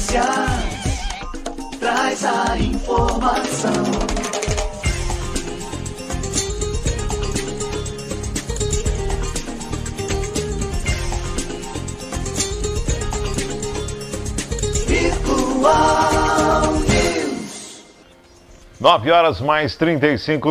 Notícias, traz a informação. Virtual News. 9h mais 35.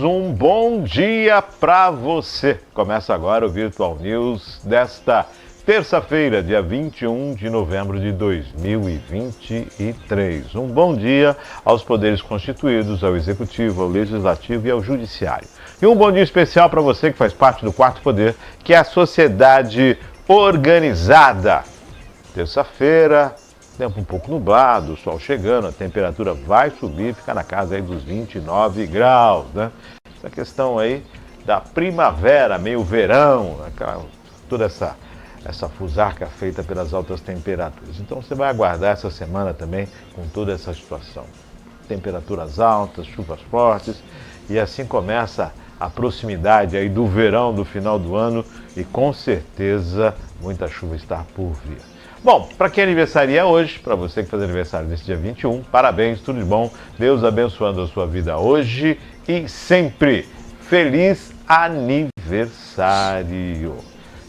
Um bom dia para você. Começa agora o Virtual News desta terça-feira, dia 21 de novembro de 2023. Um bom dia aos poderes constituídos, ao Executivo, ao Legislativo e ao Judiciário. E um bom dia especial para você que faz parte do quarto poder, que é a sociedade organizada. Terça-feira, tempo um pouco nublado, o sol chegando, a temperatura vai subir, fica na casa aí dos 29 graus, né? Essa questão aí da primavera, meio verão, toda essa fusarca feita pelas altas temperaturas. Então você vai aguardar essa semana também com toda essa situação. Temperaturas altas, chuvas fortes, e assim começa a proximidade aí do verão, do final do ano, e com certeza muita chuva está por vir. Bom, para quem aniversaria hoje, para você que faz aniversário nesse dia 21, parabéns, tudo de bom, Deus abençoando a sua vida hoje e sempre. Feliz aniversário!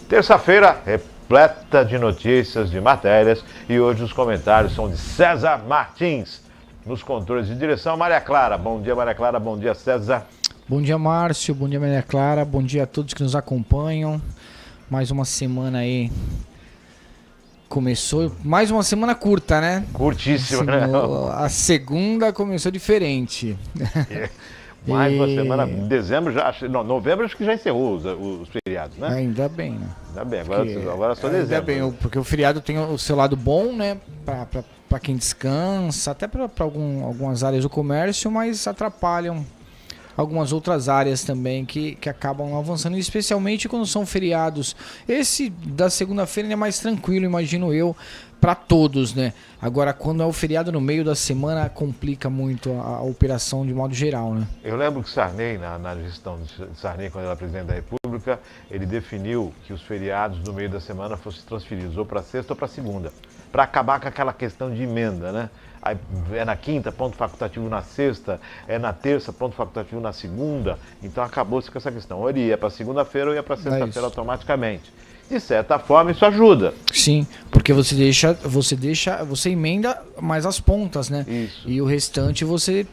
Terça-feira repleta de notícias, de matérias, e hoje os comentários são de César Martins. Nos controles de direção, Maria Clara. Bom dia, Maria Clara. Bom dia, César. Bom dia, Márcio. Bom dia, Maria Clara. Bom dia a todos que nos acompanham. Mais uma semana aí. Começou, mais uma semana curta, né? Curtíssima, né? A segunda começou diferente. Mais uma semana, dezembro já, não, novembro acho que já encerrou os feriados, né? Ainda bem, né? Ainda bem, agora só dezembro. Ainda bem, porque o feriado tem o seu lado bom, né? Para quem descansa, até para algumas áreas do comércio, mas atrapalham algumas outras áreas também que acabam avançando, especialmente quando são feriados. Esse da segunda-feira é mais tranquilo, imagino eu, para todos, né? Agora, quando é o feriado no meio da semana, complica muito a operação de modo geral, né? Eu lembro que Sarney, na gestão de Sarney, quando ele era presidente da República, ele definiu que os feriados no meio da semana fossem transferidos ou para sexta ou para segunda, para acabar com aquela questão de emenda, né? Aí é na quinta, ponto facultativo na sexta, é na terça, ponto facultativo na segunda. Então acabou-se com essa questão. Ou ele ia para segunda-feira ou ia para sexta-feira automaticamente. De certa forma, isso ajuda. Sim, porque você emenda mais as pontas, né? Isso. E o restante você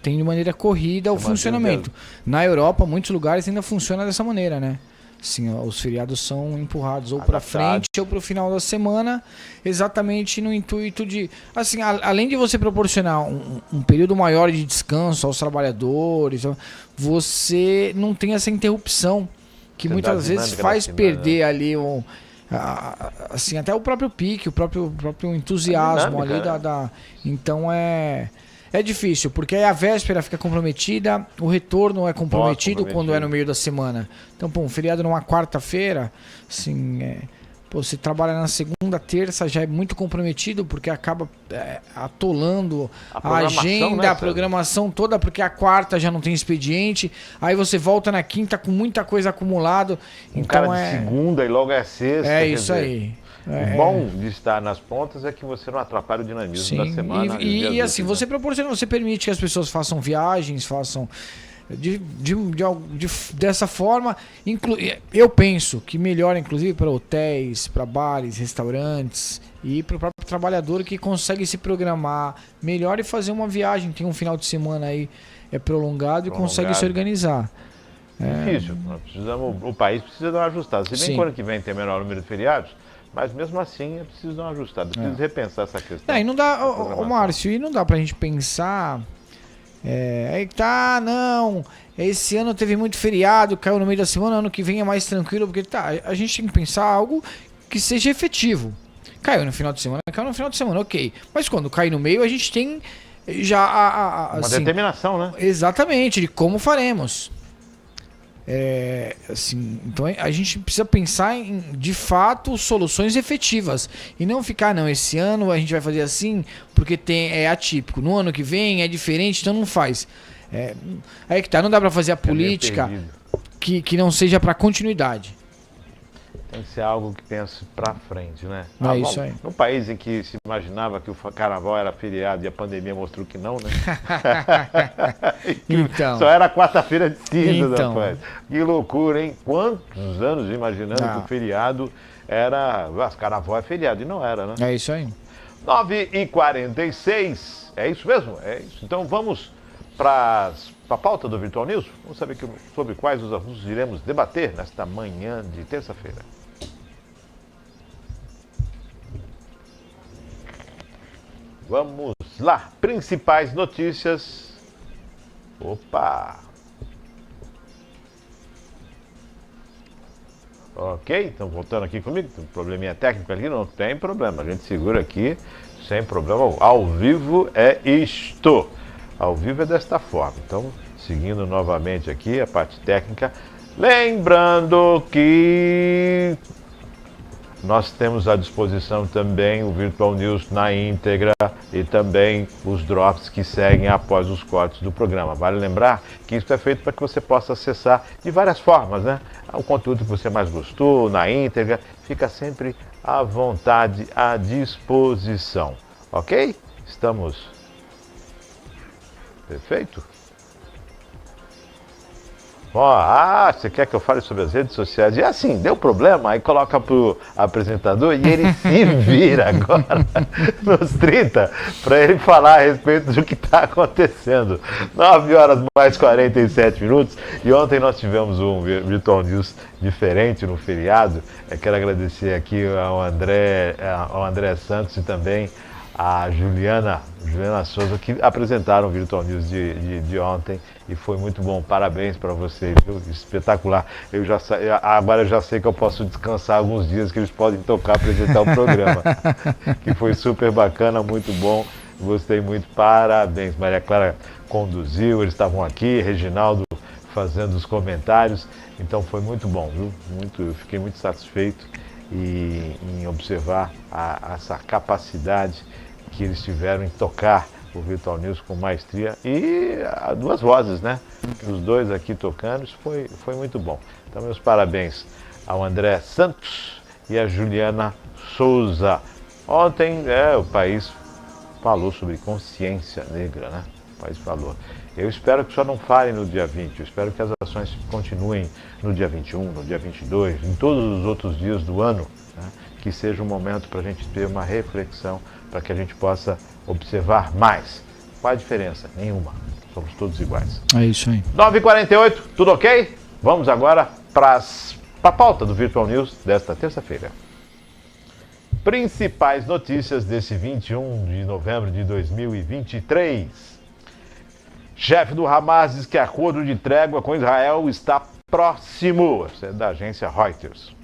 tem de maneira corrida o funcionamento. Na Europa, muitos lugares ainda funciona dessa maneira, né? Sim, os feriados são empurrados ou para frente ou para o final da semana, exatamente no intuito de, assim, além de você proporcionar um período maior de descanso aos trabalhadores, você não tem essa interrupção que muitas vezes faz perder ali assim, até o próprio pique, o próprio entusiasmo ali então é difícil, porque aí a véspera fica comprometida, o retorno é comprometido quando é no meio da semana. Então, um feriado numa quarta-feira, assim, você trabalha na segunda, terça, já é muito comprometido, porque acaba atolando a agenda, né, a programação toda, porque a quarta já não tem expediente, aí você volta na quinta com muita coisa acumulado. Então de segunda e logo é sexta. É isso aí. O bom de estar nas pontas é que você não atrapalha o dinamismo da semana. E assim, você proporciona, você permite que as pessoas façam viagens, façam dessa forma. Eu penso que melhora, inclusive, para hotéis, para bares, restaurantes e para o próprio trabalhador que consegue se programar melhor e fazer uma viagem. Tem um final de semana aí prolongado e consegue se organizar. Difícil. O país precisa dar uma ajustada. Se bem que o ano que vem tem menor número de feriados, mas mesmo assim é preciso dar uma ajustada, é preciso repensar essa questão. E não dá, Márcio, e não dá pra gente pensar, aí tá, não, esse ano teve muito feriado, caiu no meio da semana, ano que vem é mais tranquilo, porque a gente tem que pensar algo que seja efetivo. Caiu no final de semana, ok. Mas quando cai no meio, a gente tem já uma determinação, né? Exatamente, de como faremos. Assim, então a gente precisa pensar em, de fato, soluções efetivas e não ficar, não, esse ano a gente vai fazer assim porque é atípico, no ano que vem é diferente, então não faz. Aí que tá, não dá para fazer a política que não seja para continuidade. Tem que ser algo que pense pra frente, né? É isso aí. Num país em que se imaginava que o carnaval era feriado e a pandemia mostrou que não, né? Então. Só era quarta-feira de cinzas, Então. rapaz. Que loucura, hein? Quantos anos imaginando que o feriado era... Carnaval é feriado, e não era, né? É isso aí. 9h46, é isso mesmo? É isso. Então vamos para a pauta do Virtual News. Vamos saber sobre quais os assuntos iremos debater nesta manhã de terça-feira. Vamos lá, principais notícias. Opa! Ok, então voltando aqui comigo, tem um probleminha técnico aqui, não tem problema, a gente segura aqui sem problema. Ao vivo é isto, ao vivo é desta forma. Então, seguindo novamente aqui a parte técnica, lembrando que nós temos à disposição também o Virtual News na íntegra e também os drops que seguem após os cortes do programa. Vale lembrar que isso é feito para que você possa acessar de várias formas, né? O conteúdo que você mais gostou, na íntegra, fica sempre à vontade, à disposição. Ok? Estamos... Perfeito? Você quer que eu fale sobre as redes sociais? E assim, deu problema, aí coloca pro apresentador e ele se vira agora nos 30 para ele falar a respeito do que está acontecendo. 9h mais 47 e ontem nós tivemos um Virtual News diferente no feriado. Eu quero agradecer aqui ao André Santos e também a Juliana Souza, que apresentaram o Virtual News de ontem e foi muito bom. Parabéns para vocês, viu? Espetacular. Agora eu já sei que eu posso descansar alguns dias que eles podem tocar, apresentar o programa. Que foi super bacana, muito bom. Gostei muito, parabéns. Maria Clara conduziu, eles estavam aqui, Reginaldo fazendo os comentários, então foi muito bom, viu? Eu fiquei muito satisfeito em observar essa capacidade que eles tiveram em tocar o Virtual News com maestria e duas vozes, né? Os dois aqui tocando, isso foi muito bom. Então, meus parabéns ao André Santos e a Juliana Souza. Ontem, o país falou sobre consciência negra, né? O país falou. Eu espero que só não falem no dia 20, eu espero que as ações continuem no dia 21, no dia 22, em todos os outros dias do ano, né? Que seja um momento para a gente ter uma reflexão, para que a gente possa observar mais. Qual a diferença? Nenhuma. Somos todos iguais. É isso aí. 9h48, tudo ok? Vamos agora para a pauta do Virtual News desta terça-feira. Principais notícias desse 21 de novembro de 2023. Chefe do Hamas diz que acordo de trégua com Israel está próximo. Isso é da agência Reuters.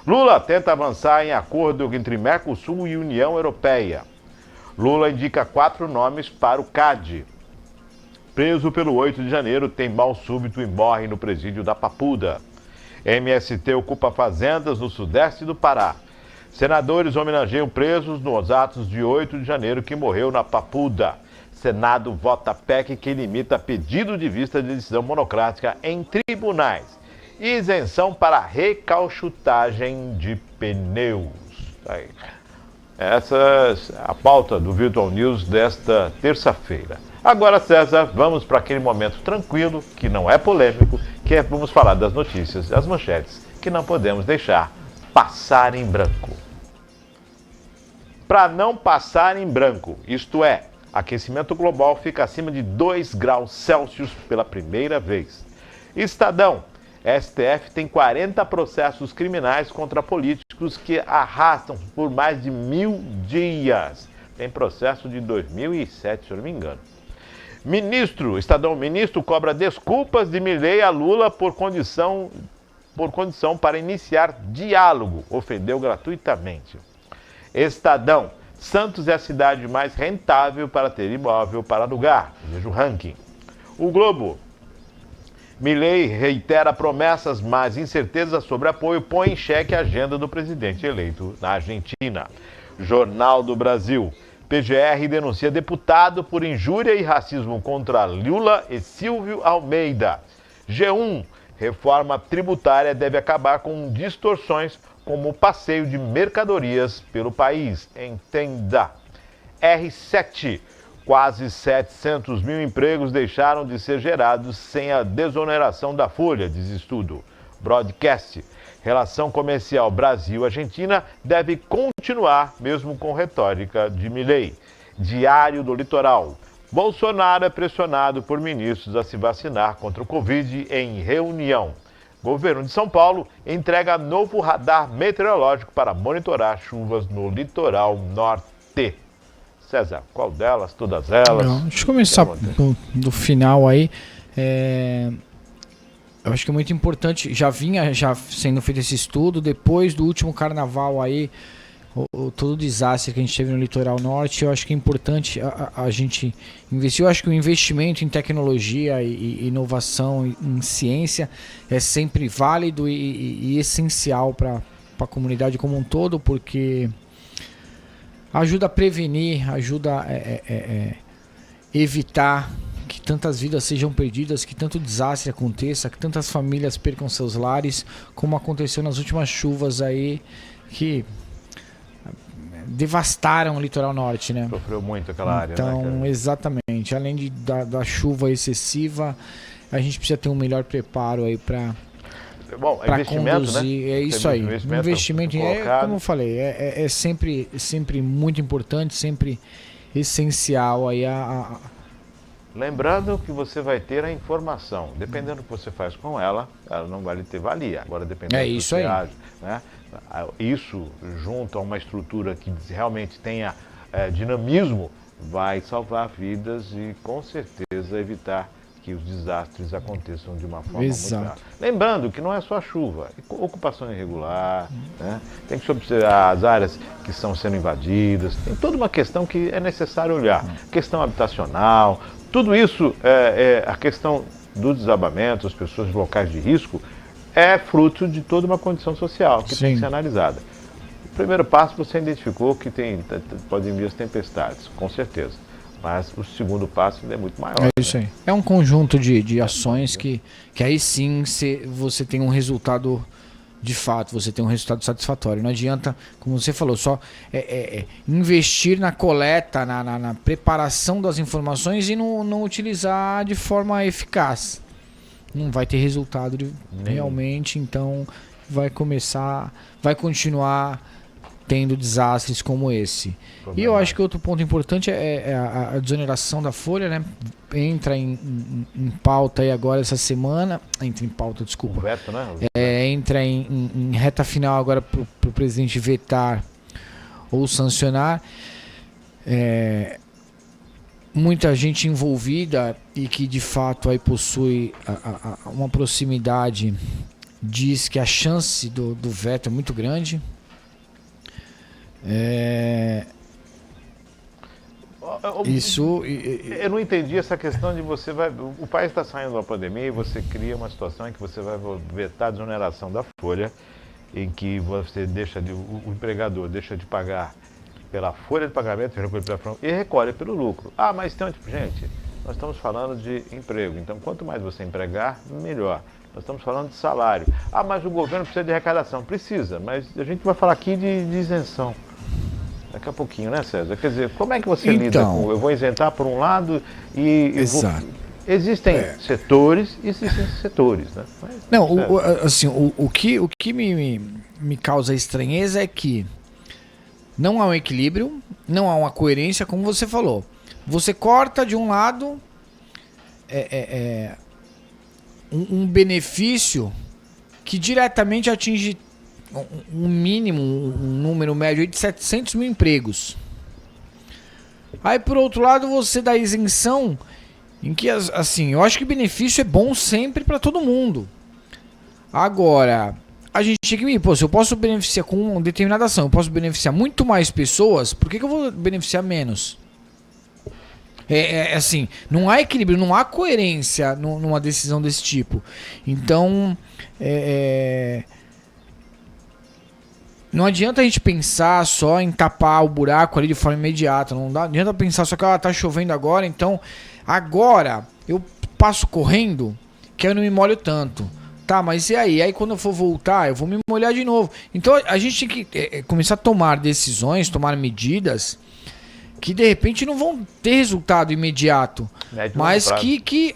Lula tenta avançar em acordo entre Mercosul e União Europeia. Lula indica 4 nomes para o CAD. Preso pelo 8 de janeiro, tem mal súbito e morre no presídio da Papuda. MST ocupa fazendas no sudeste do Pará. Senadores homenageiam presos nos atos de 8 de janeiro que morreu na Papuda. Senado vota PEC que limita pedido de vista de decisão monocrática em tribunais. Isenção para recauchutagem de pneus. Aí. Essa é a pauta do Virtual News desta terça-feira. Agora, César, vamos para aquele momento tranquilo, que não é polêmico, vamos falar das notícias, das manchetes, que não podemos deixar passar em branco. Para não passar em branco, isto é, aquecimento global fica acima de 2 graus Celsius pela primeira vez. Estadão. STF tem 40 processos criminais contra políticos que arrastam por mais de 1000 dias. Tem processo de 2007, se eu não me engano. Estadão Ministro cobra desculpas de Milei a Lula por condição para iniciar diálogo. Ofendeu gratuitamente. Estadão. Santos é a cidade mais rentável para ter imóvel para alugar. Veja o ranking. O Globo. Milei reitera promessas, mas incertezas sobre apoio põe em xeque a agenda do presidente eleito na Argentina. Jornal do Brasil. PGR denuncia deputado por injúria e racismo contra Lula e Silvio Almeida. G1. Reforma tributária deve acabar com distorções como o passeio de mercadorias pelo país. Entenda. R7. Quase 700 mil empregos deixaram de ser gerados sem a desoneração da folha, diz estudo. Broadcast. Relação comercial Brasil-Argentina deve continuar, mesmo com retórica de Milei. Diário do Litoral. Bolsonaro é pressionado por ministros a se vacinar contra o Covid em reunião. Governo de São Paulo entrega novo radar meteorológico para monitorar chuvas no litoral norte. César, qual delas? Todas elas? Não, deixa eu começar do final aí. Eu acho que é muito importante, já vinha sendo feito esse estudo, depois do último carnaval aí, todo o desastre que a gente teve no litoral norte, eu acho que é importante a gente investir. Eu acho que o investimento em tecnologia e inovação, em ciência, é sempre válido e essencial para a comunidade como um todo, porque ajuda a prevenir, ajuda a evitar que tantas vidas sejam perdidas, que tanto desastre aconteça, que tantas famílias percam seus lares, como aconteceu nas últimas chuvas aí, que devastaram o litoral norte, né? Sofreu muito aquela área, então, né? Então, exatamente. Além da chuva excessiva, a gente precisa ter um melhor preparo aí para conduzir. Né? É isso aí. Investimento como eu falei, é sempre muito importante, sempre essencial aí Lembrando que você vai ter a informação. Dependendo do que você faz com ela, ela não vai ter valia. Agora, dependendo do que você age, né? Isso, junto a uma estrutura que realmente tenha dinamismo, vai salvar vidas e, com certeza, evitar que os desastres aconteçam de uma forma muito grave. Lembrando que não é só chuva, ocupação irregular, né? Tem que observar as áreas que estão sendo invadidas, tem toda uma questão que é necessário olhar. Questão habitacional, tudo isso, a questão do desabamento, as pessoas de locais de risco, é fruto de toda uma condição social que tem que ser analisada. O primeiro passo você identificou que podem vir as tempestades, com certeza. Mas o segundo passo ainda é muito maior. É isso aí. É um conjunto de ações que aí sim você tem um resultado de fato, você tem um resultado satisfatório. Não adianta, como você falou, só investir na coleta, na preparação das informações e não utilizar de forma eficaz. Não vai ter resultado realmente, então vai continuar tendo desastres como esse. E eu acho que outro ponto importante é a desoneração da folha, né? Entra em pauta aí agora essa semana. Entra em pauta, desculpa. O veto, né? Entra em reta final agora para o presidente vetar ou sancionar. Muita gente envolvida e que de fato aí possui uma proximidade diz que a chance do veto é muito grande. Eu não entendi essa questão de o país está saindo da pandemia e você cria uma situação em que você vai vetar a desoneração da folha, em que você o empregador deixa de pagar pela folha de pagamento e recolhe pelo lucro. Mas tem gente, nós estamos falando de emprego, então quanto mais você empregar, melhor. Nós estamos falando de salário. Mas o governo precisa de arrecadação. Precisa, mas a gente vai falar aqui de isenção. Daqui a pouquinho, né, César? Quer dizer, como é que você lida com... Eu vou isentar por um lado e... Existem setores e existem setores, né? O que me causa estranheza é que não há um equilíbrio, não há uma coerência, como você falou. Você corta de um lado um benefício que diretamente atinge um mínimo, um número médio de 700 mil empregos. Aí, por outro lado, você dá isenção em que, assim, eu acho que benefício é bom sempre para todo mundo. Agora, a gente tem que me... se eu posso beneficiar com uma determinada ação, eu posso beneficiar muito mais pessoas, por que eu vou beneficiar menos? Assim, não há equilíbrio, não há coerência numa decisão desse tipo. Então, não adianta a gente pensar só em tapar o buraco ali de forma imediata. Não adianta pensar só que tá chovendo agora, então agora eu passo correndo que eu não me molho tanto. Tá, mas e aí? Aí quando eu for voltar, eu vou me molhar de novo. Então a gente tem que começar a tomar decisões, tomar medidas que de repente não vão ter resultado imediato, Médio e mas longo prazo. que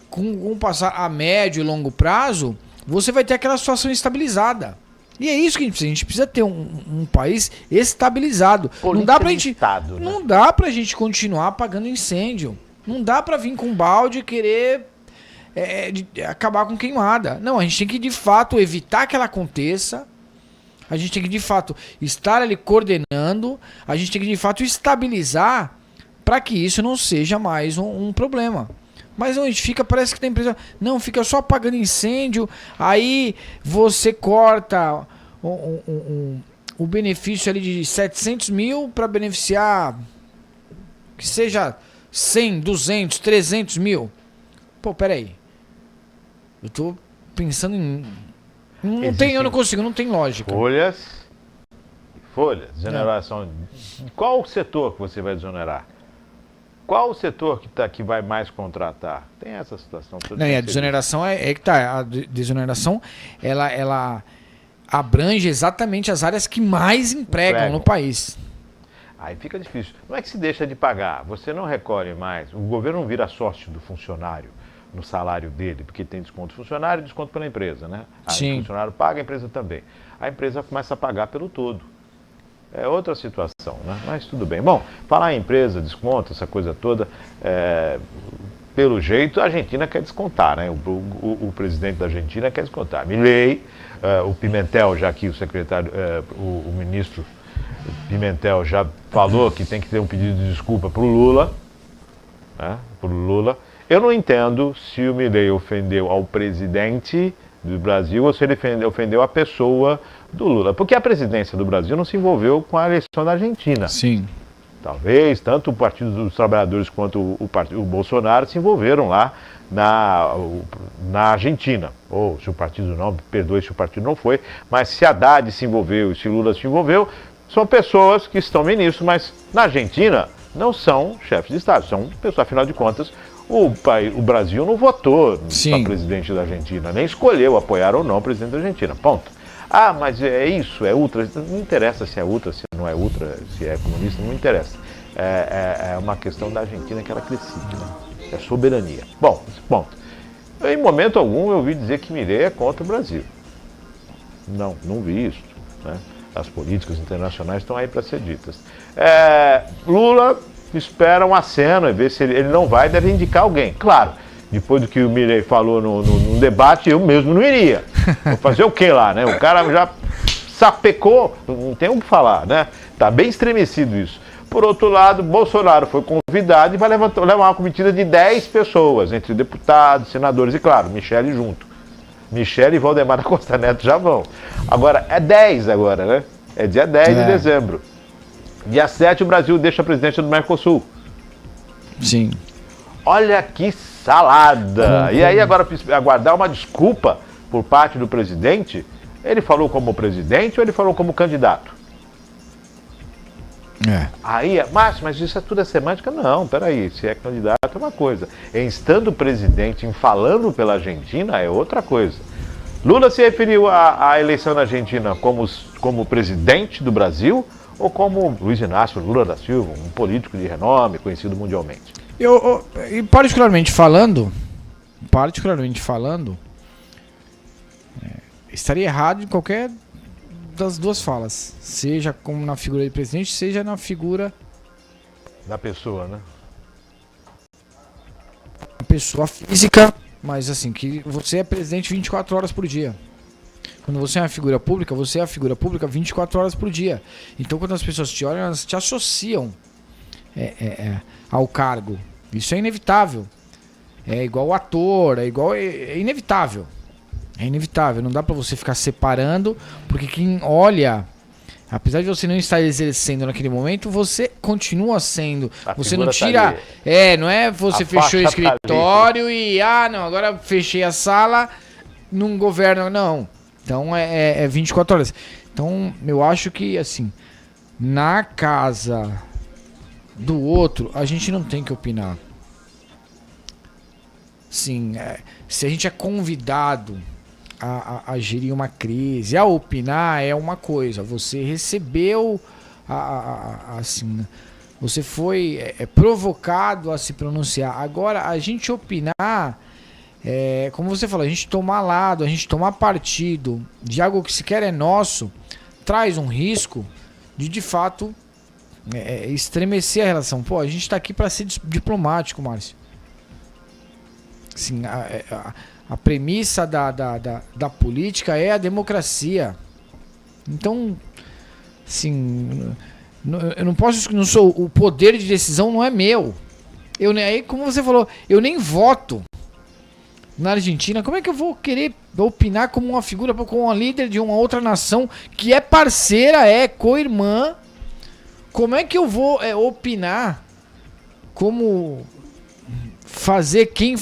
com o passar a médio e longo prazo, você vai ter aquela situação estabilizada. E é isso que a gente precisa ter um país estabilizado. Não dá pra de gente, Estado, né? não dá pra gente continuar apagando incêndio. Não dá pra vir com balde e querer acabar com queimada. Não, a gente tem que de fato evitar que ela aconteça. A gente tem que de fato estar ali coordenando. A gente tem que de fato estabilizar para que isso não seja mais um problema. Mas não, a gente fica, parece que tem empresa. Não, fica só apagando incêndio. Aí você corta o benefício ali de 700 mil para beneficiar que seja 100, 200, 300 mil. Pô, peraí. Eu tô pensando em... eu não consigo, não tem lógica. Folhas, desoneração. Qual o setor que você vai desonerar? Qual o setor que vai mais contratar? Tem essa situação toda. Não, e a desoneração é que tá. A desoneração, ela abrange exatamente as áreas que mais empregam no país. Aí fica difícil. Não é que se deixa de pagar, você não recolhe mais. O governo não vira sócio do funcionário no salário dele, porque tem desconto do funcionário e desconto pela empresa, né? Aí o funcionário paga, a empresa também. A empresa começa a pagar pelo todo. É outra situação, né? Mas tudo bem. Bom, falar em empresa, desconto, essa coisa toda, pelo jeito a Argentina quer descontar, né? O presidente da Argentina quer descontar. Milei, o Pimentel, já aqui o secretário, o ministro Pimentel já falou que tem que ter um pedido de desculpa para o Lula, né? Pro Lula. Eu não entendo se o Milei ofendeu ao presidente do Brasil ou se ele ofendeu a pessoa do Lula. Porque a presidência do Brasil não se envolveu com a eleição da Argentina. Sim. Talvez tanto o Partido dos Trabalhadores quanto o Bolsonaro se envolveram lá na Argentina. Ou se o partido não, perdoe se o partido não foi, mas se Haddad se envolveu e se Lula se envolveu, são pessoas que estão ministros, mas na Argentina não são chefes de Estado, são pessoas, afinal de contas, o Brasil não votou para presidente da Argentina, nem escolheu apoiar ou não o presidente da Argentina, ponto. Ah, mas é isso, é ultra, não interessa se é ultra, se não é ultra, se é comunista, não interessa. É uma questão da Argentina que ela decide, né? É soberania. Bom, esse ponto. Em momento algum eu ouvi dizer que Milei é contra o Brasil. Não vi isso, né? As políticas internacionais estão aí para ser ditas. Lula espera um aceno e ver se ele não vai, deve indicar alguém. Claro, depois do que o Milei falou no debate, eu mesmo não iria. Vou fazer o que lá, né? O cara já sapecou, não tem o que falar, né? Tá bem estremecido isso. Por outro lado, Bolsonaro foi convidado e vai levar uma comitiva de 10 pessoas, entre deputados, senadores e, claro, Michele junto. Michele e Valdemar da Costa Neto já vão. Agora, é 10 agora, né? É dia 10 de dezembro. Dia 7 o Brasil deixa a presidência do Mercosul. Sim. Olha que salada! E aí agora aguardar uma desculpa por parte do presidente. Ele falou como presidente ou ele falou como candidato? Aí, mas isso tudo é semântica? Não, peraí, se é candidato é uma coisa. Em estando presidente, em falando pela Argentina, é outra coisa. Lula se referiu à eleição na Argentina como presidente do Brasil ou como Luiz Inácio Lula da Silva, um político de renome, conhecido mundialmente? E particularmente falando, estaria errado em qualquer das duas falas, seja como na figura de presidente, seja na figura da pessoa, né? Pessoa física, mas assim, que você é presidente 24 horas por dia. Quando você é uma figura pública, você é a figura pública 24 horas por dia. Então, quando as pessoas te olham, elas te associam ao cargo. Isso é inevitável. É igual o ator, é inevitável. É inevitável, não dá pra você ficar separando, porque quem olha, apesar de você não estar exercendo naquele momento, você continua sendo. Você não tira. Não é você fechou o escritório e não, agora fechei a sala, não governo, não. Então é 24 horas. Então eu acho que assim, na casa do outro, a gente não tem que opinar. Sim, se a gente é convidado a gerir uma crise, a opinar é uma coisa. Você recebeu, assim, você foi provocado a se pronunciar. Agora, a gente opinar, como você falou, a gente tomar lado, a gente tomar partido de algo que sequer é nosso, traz um risco de fato, estremecer a relação. Pô, a gente está aqui para ser diplomático, Márcio. Assim, a premissa da política é a democracia. Então, assim, eu não posso, não sou, o poder de decisão não é meu. Aí, como você falou, eu nem voto na Argentina. Como é que eu vou querer opinar como uma figura, como uma líder de uma outra nação que é parceira, é co-irmã? Como é que eu vou opinar como fazer, quem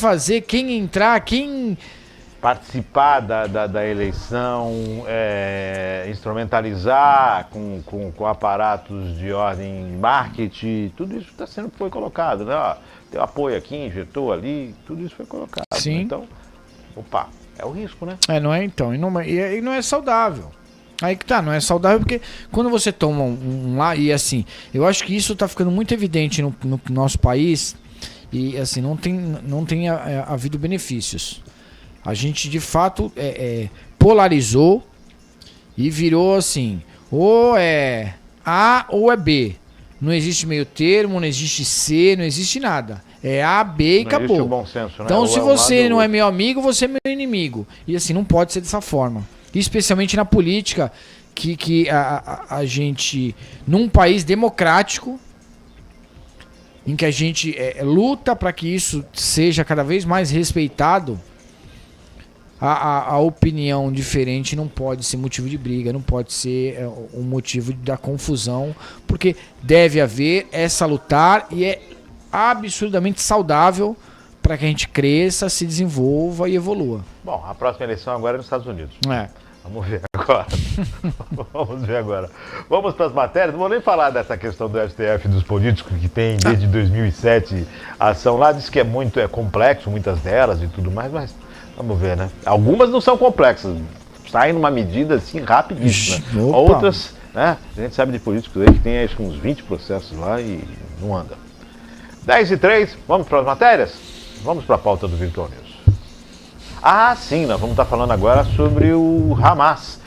entrar, quem participar da eleição, instrumentalizar com aparatos de ordem marketing, tudo isso foi colocado, né? Ó, tem apoio aqui, injetou ali, tudo isso foi colocado. Sim. Né? Então, é o risco, né? Não é então, e não é saudável. Aí que tá, não é saudável porque quando você toma lá, e assim, eu acho que isso tá ficando muito evidente no nosso país, e assim, não tem havido benefícios. A gente de fato polarizou e virou assim, ou é A ou é B. Não existe meio termo, não existe C, não existe nada. É A, B e não acabou. Existe o bom senso, né? Então, ou se você não é meu amigo, você é meu inimigo. E assim, não pode ser dessa forma. Especialmente na política, que a gente, num país democrático, em que a gente luta para que isso seja cada vez mais respeitado, a opinião diferente não pode ser motivo de briga, não pode ser um motivo da confusão, porque deve haver salutar e é absurdamente saudável para que a gente cresça, se desenvolva e evolua. Bom, a próxima eleição agora é nos Estados Unidos. Vamos ver agora. Vamos para as matérias. Não vou nem falar dessa questão do STF dos políticos que tem desde 2007 a ação lá. Diz que é complexo, muitas delas e tudo mais, mas vamos ver, né? Algumas não são complexas, saem numa medida assim rapidíssima. Outras, né? A gente sabe de políticos aí que tem acho que uns 20 processos lá e não anda. 10h03, vamos para as matérias? Vamos para a pauta do Virtual News. Sim, nós vamos estar falando agora sobre o Hamas.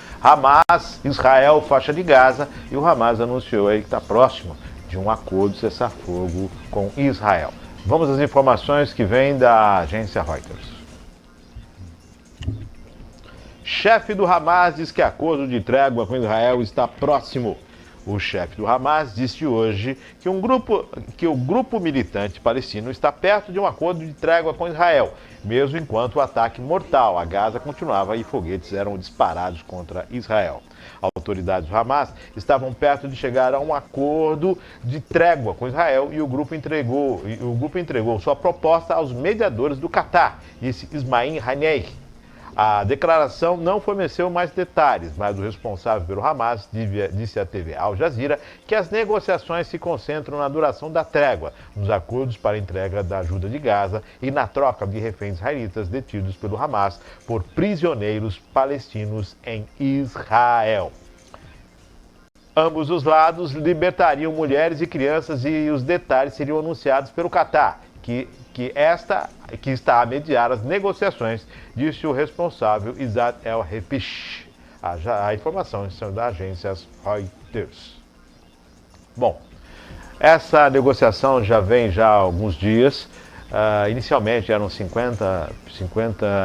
Israel, faixa de Gaza, e o Hamas anunciou aí que está próximo de um acordo de cessar-fogo com Israel. Vamos às informações que vêm da agência Reuters. Chefe do Hamas diz que acordo de trégua com Israel está próximo. O chefe do Hamas disse hoje que o grupo militante palestino está perto de um acordo de trégua com Israel, mesmo enquanto o ataque mortal a Gaza continuava e foguetes eram disparados contra Israel. Autoridades do Hamas estavam perto de chegar a um acordo de trégua com Israel e o grupo entregou sua proposta aos mediadores do Catar, disse Ismail Haniyeh. A declaração não forneceu mais detalhes, mas o responsável pelo Hamas disse à TV Al Jazeera que as negociações se concentram na duração da trégua, nos acordos para a entrega da ajuda de Gaza e na troca de reféns israelitas detidos pelo Hamas por prisioneiros palestinos em Israel. Ambos os libertariam mulheres e crianças e os detalhes seriam anunciados pelo Catar, que está a mediar as negociações, disse o responsável Izad El-Hepish. A informação são da agência Reuters. Bom, essa negociação já vem há alguns dias. Inicialmente eram 50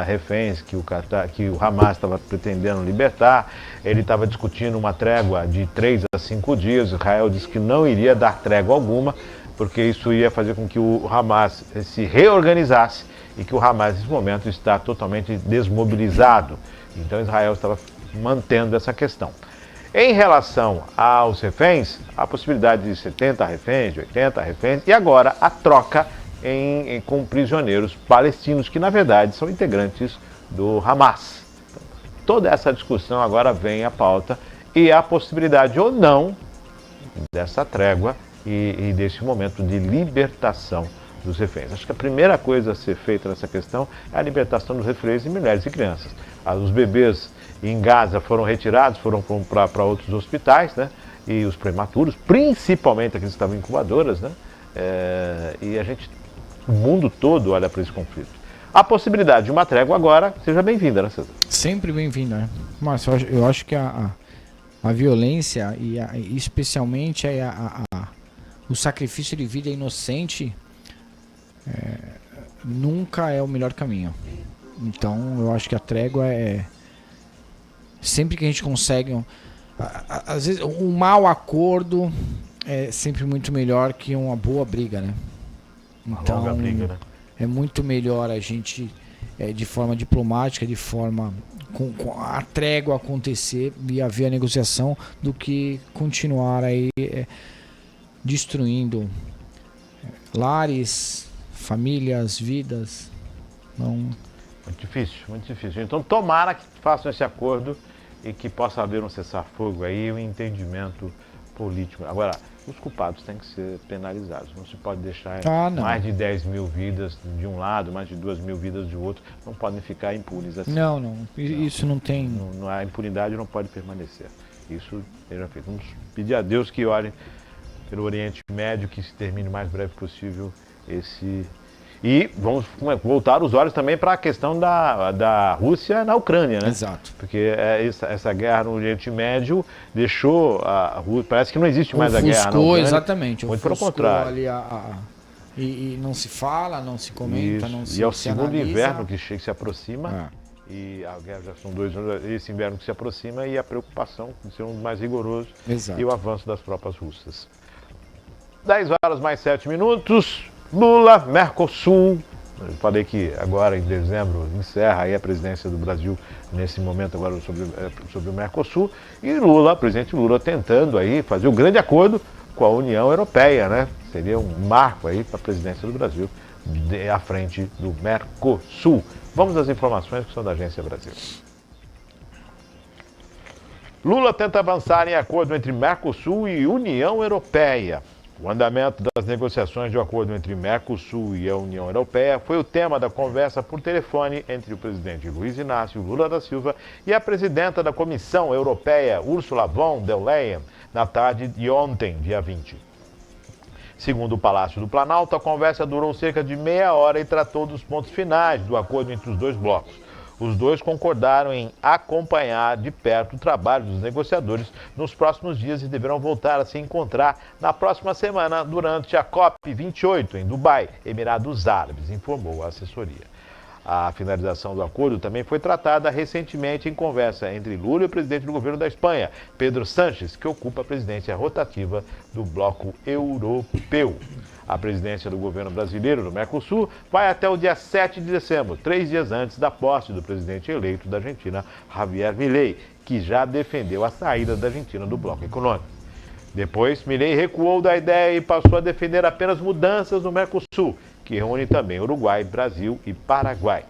reféns que o Hamas estava pretendendo libertar. Ele estava discutindo uma trégua de 3 a 5 dias. Israel disse que não iria dar trégua alguma, porque isso ia fazer com que o Hamas se reorganizasse e que o Hamas, nesse momento, está totalmente desmobilizado. Então, Israel estava mantendo essa questão. Em relação aos reféns, a possibilidade de 70 reféns, de 80 reféns, e agora a troca com prisioneiros palestinos, que, na verdade, são integrantes do Hamas. Então, toda essa discussão agora vem à pauta e a possibilidade ou não dessa trégua e desse momento de libertação dos reféns. Acho que a primeira coisa a ser feita nessa questão é a libertação dos reféns e mulheres e crianças. Os bebês em Gaza foram retirados, foram para outros hospitais, né? E os prematuros, principalmente aqueles que estavam em incubadoras, né? E o mundo todo olha para esse conflito. A possibilidade de uma trégua agora, seja bem-vinda, né, César? Sempre bem-vinda, né? Márcio, eu acho que a violência e especialmente o sacrifício de vida inocente nunca é o melhor caminho. Então eu acho que a trégua sempre que a gente consegue às vezes um mau acordo é sempre muito melhor que uma boa briga, né? Então longa briga, né? É muito melhor a gente de forma diplomática, de forma com a trégua acontecer e haver a negociação, do que continuar aí destruindo lares, famílias, vidas. Não. Muito difícil, muito difícil. Então tomara que façam esse acordo e que possa haver um cessar-fogo aí, um entendimento político. Agora, os culpados têm que ser penalizados. Não se pode deixar mais de 10 mil vidas de um lado, mais de 2 mil vidas de outro. Não podem ficar impunes assim. Não. Isso não tem. A impunidade não pode permanecer. Isso seja feito. Vamos pedir a Deus que ore pelo Oriente Médio, que se termine o mais breve possível esse. E vamos voltar os olhos também para a questão da Rússia na Ucrânia, né? Exato. Porque essa guerra no Oriente Médio deixou a Rússia... Parece que não existe mais a guerra na Ucrânia. Exatamente. Muito pelo contrário. Ali e não se fala, não se comenta, Isso. não se E é o se segundo analisa. inverno que se aproxima. E a guerra já são 2 anos, esse inverno que se aproxima, e a preocupação de ser um dos mais rigorosos. Exato. E o avanço das tropas russas. 10 horas mais 7 minutos. Lula, Mercosul. Eu falei que agora em dezembro encerra aí a presidência do Brasil nesse momento agora sobre o Mercosul. E Lula, presidente Lula, tentando aí fazer um grande acordo com a União Europeia, né? Seria um marco aí para a presidência do Brasil à frente do Mercosul. Vamos às informações que são da Agência Brasil. Lula tenta avançar em acordo entre Mercosul e União Europeia. O andamento das negociações de acordo entre Mercosul e a União Europeia foi o tema da conversa por telefone entre o presidente Luiz Inácio Lula da Silva e a presidenta da Comissão Europeia, Ursula von der Leyen, na tarde de ontem, dia 20. Segundo o Palácio do Planalto, a conversa durou cerca de meia hora e tratou dos pontos finais do acordo entre os dois blocos. Os dois concordaram em acompanhar de perto o trabalho dos negociadores nos próximos dias e deverão voltar a se encontrar na próxima semana durante a COP28 em Dubai, Emirados Árabes, informou a assessoria. A finalização do acordo também foi tratada recentemente em conversa entre Lula e o presidente do governo da Espanha, Pedro Sánchez, que ocupa a presidência rotativa do bloco europeu. A presidência do governo brasileiro no Mercosul vai até o dia 7 de dezembro, 3 dias antes da posse do presidente eleito da Argentina, Javier Milei, que já defendeu a saída da Argentina do bloco econômico. Depois, Milei recuou da ideia e passou a defender apenas mudanças no Mercosul, que reúne também Uruguai, Brasil e Paraguai.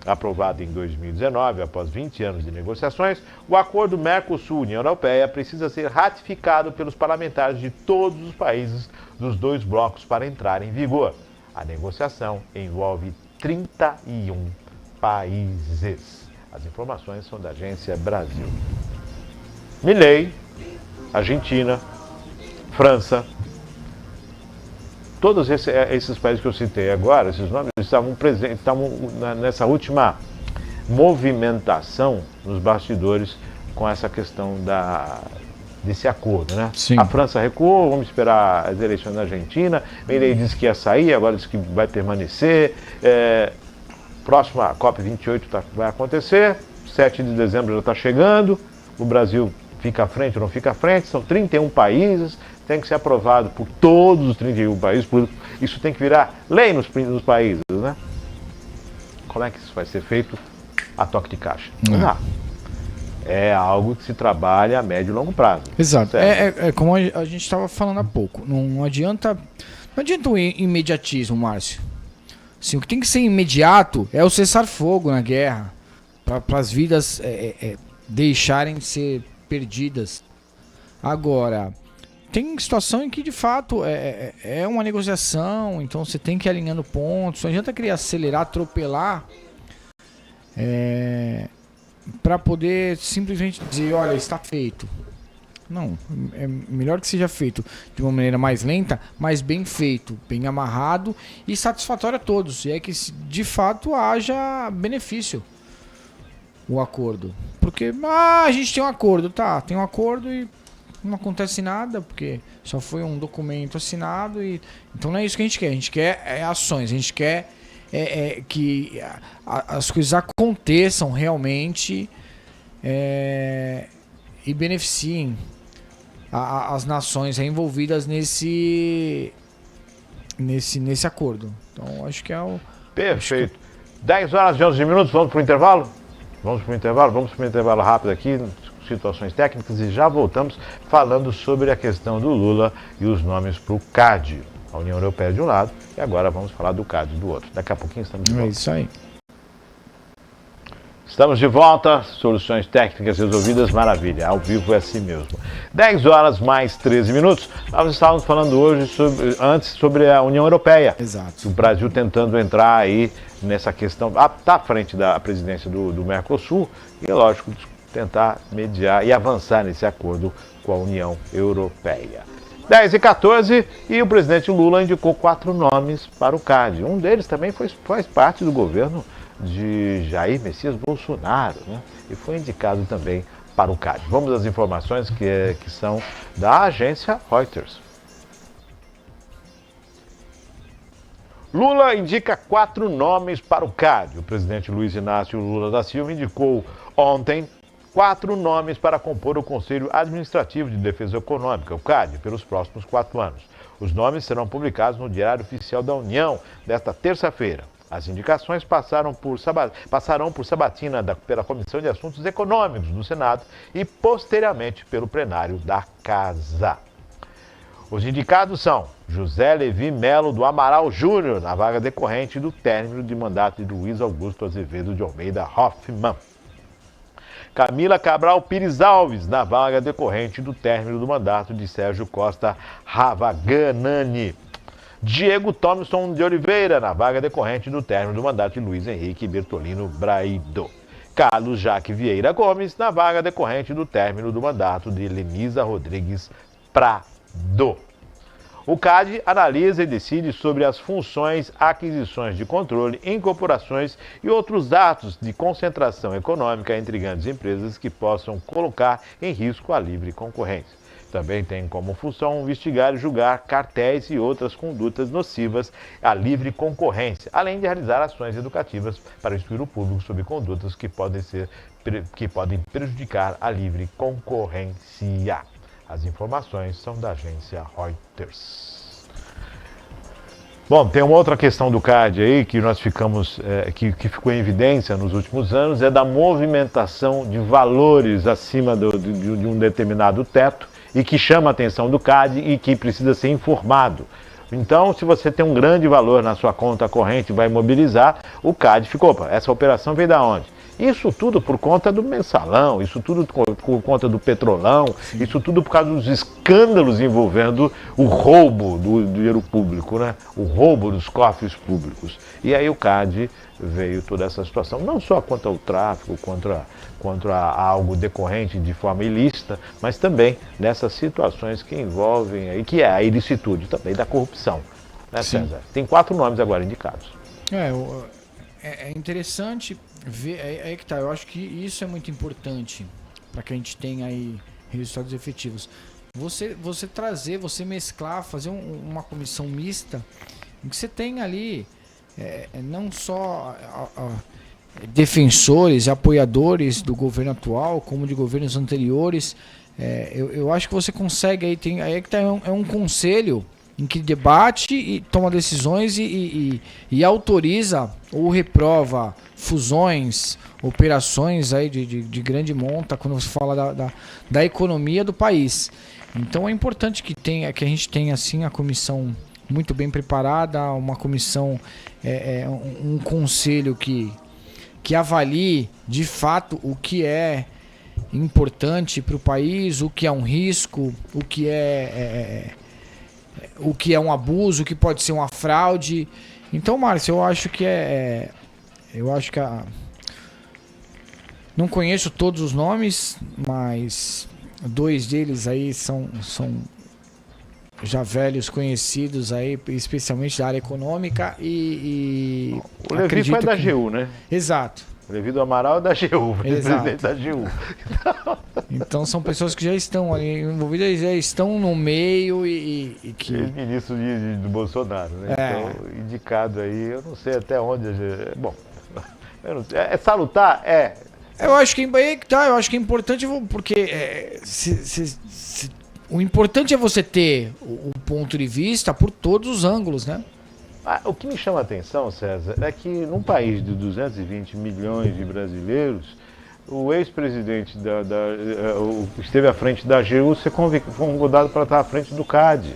Aprovado em 2019, após 20 anos de negociações, o acordo Mercosul-União Europeia precisa ser ratificado pelos parlamentares de todos os países dos dois blocos para entrar em vigor. A negociação envolve 31 países. As informações são da Agência Brasil. Milei, Argentina, França, todos esses países que eu citei agora, esses nomes, estavam nessa última movimentação nos bastidores com essa questão desse acordo, né? Sim. A França recuou, vamos esperar as eleições na Argentina. Milei disse que ia sair, agora disse que vai permanecer. Próxima COP28 vai acontecer, 7 de dezembro já está chegando, o Brasil fica à frente ou não fica à frente, são 31 países, tem que ser aprovado por todos os 31 países, isso tem que virar lei nos países, né? Como é que isso vai ser feito? A toque de caixa. Não dá. É algo que se trabalha a médio e longo prazo. Exato. É como a gente estava falando há pouco. Não adianta o imediatismo, Márcio. Assim, o que tem que ser imediato é o cessar-fogo na guerra, para as vidas deixarem de ser perdidas. Agora, tem situação em que, de fato, é uma negociação, então você tem que ir alinhando pontos. Não adianta querer acelerar, atropelar, para poder simplesmente dizer, olha, está feito. Não, é melhor que seja feito de uma maneira mais lenta, mas bem feito, bem amarrado e satisfatório a todos. E é que, de fato, haja benefício o acordo. Porque, a gente tem um acordo, tá, tem um acordo e não acontece nada, porque só foi um documento assinado. Então não é isso que a gente quer ações, a gente quer que as coisas aconteçam realmente e beneficiem as nações envolvidas nesse acordo. Então acho que é o... Perfeito. 10 horas e 11 minutos, vamos para o intervalo? Vamos para o intervalo rápido aqui, situações técnicas, e já voltamos falando sobre a questão do Lula e os nomes para o CAD. A União Europeia de um lado, e agora vamos falar do CAD do outro. Daqui a pouquinho estamos de volta. É isso aí. Estamos de volta, soluções técnicas resolvidas, maravilha, ao vivo é assim mesmo. 10 horas mais 13 minutos, nós estávamos falando hoje antes sobre a União Europeia. Exato. O Brasil tentando entrar aí nessa questão, tá à frente da presidência do Mercosul, e é lógico, tentar mediar e avançar nesse acordo com a União Europeia. 10 e 14, e o presidente Lula indicou 4 nomes para o CAD. Um deles também faz parte do governo de Jair Messias Bolsonaro, né? E foi indicado também para o CAD. Vamos às informações que são da agência Reuters. Lula indica 4 nomes para o CAD. O presidente Luiz Inácio Lula da Silva indicou ontem 4 nomes para compor o Conselho Administrativo de Defesa Econômica, o CAD, pelos próximos 4 anos. Os nomes serão publicados no Diário Oficial da União desta terça-feira. As indicações passarão por sabatina pela Comissão de Assuntos Econômicos do Senado e, posteriormente, pelo plenário da Casa. Os indicados são José Levi Melo do Amaral Júnior, na vaga decorrente do término de mandato de Luiz Augusto Azevedo de Almeida Hoffmann. Camila Cabral Pires Alves, na vaga decorrente do término do mandato de Sérgio Costa Ravaganani. Diego Thomson de Oliveira, na vaga decorrente do término do mandato de Luiz Henrique Bertolino Braido. Carlos Jaque Vieira Gomes, na vaga decorrente do término do mandato de Lenisa Rodrigues Prado. O CAD analisa e decide sobre as funções, aquisições de controle, incorporações e outros atos de concentração econômica entre grandes empresas que possam colocar em risco a livre concorrência. Também tem como função investigar e julgar cartéis e outras condutas nocivas à livre concorrência, além de realizar ações educativas para instruir o público sobre condutas que podem prejudicar a livre concorrência. As informações são da agência Reuters. Bom, tem uma outra questão do CAD aí que nós que ficou em evidência nos últimos anos, é da movimentação de valores acima de um determinado teto, e que chama a atenção do CAD e que precisa ser informado. Então, se você tem um grande valor na sua conta corrente e vai mobilizar, o CAD fica, opa, essa operação veio da onde? Isso tudo por conta do mensalão, isso tudo por conta do petrolão, isso tudo por causa dos escândalos envolvendo o roubo do dinheiro público, né? O roubo dos cofres públicos. E aí o CAD veio toda essa situação, não só contra o tráfico, contra algo decorrente de forma ilícita, mas também nessas situações que envolvem, aí, que é a ilicitude também da corrupção. Né, César? Tem 4 nomes agora indicados. É interessante ver, aí que tá, eu acho que isso é muito importante para que a gente tenha aí resultados efetivos. Você trazer, você mesclar, fazer uma comissão mista, em que você tem ali não só defensores, apoiadores do governo atual, como de governos anteriores. Eu acho que você consegue, aí que tá, é um conselho em que debate e toma decisões e autoriza ou reprova fusões, operações aí de grande monta, quando você fala da economia do país. Então é importante que a gente tenha assim a comissão muito bem preparada, uma comissão, um conselho que avalie de fato o que é importante para o país, o que é um risco, o que é um abuso, o que pode ser uma fraude. Então, Márcio, eu acho que não conheço todos os nomes, mas 2 deles aí são já velhos conhecidos aí, especialmente da área econômica e o Levi foi da AGU, né? Exato. O Levi do Amaral é da AGU, presidente da AGU. Então são pessoas que já estão ali envolvidas, já estão no meio e que... Ministro do Bolsonaro, né? Então, indicado aí, eu não sei até onde... Bom, eu não sei. É salutar? É. Eu acho que eu acho que é importante, porque o importante é você ter o ponto de vista por todos os ângulos, né? O que me chama a atenção, César, é que num país de 220 milhões de brasileiros, o ex-presidente esteve à frente da AGU ser convidado para estar à frente do CAD.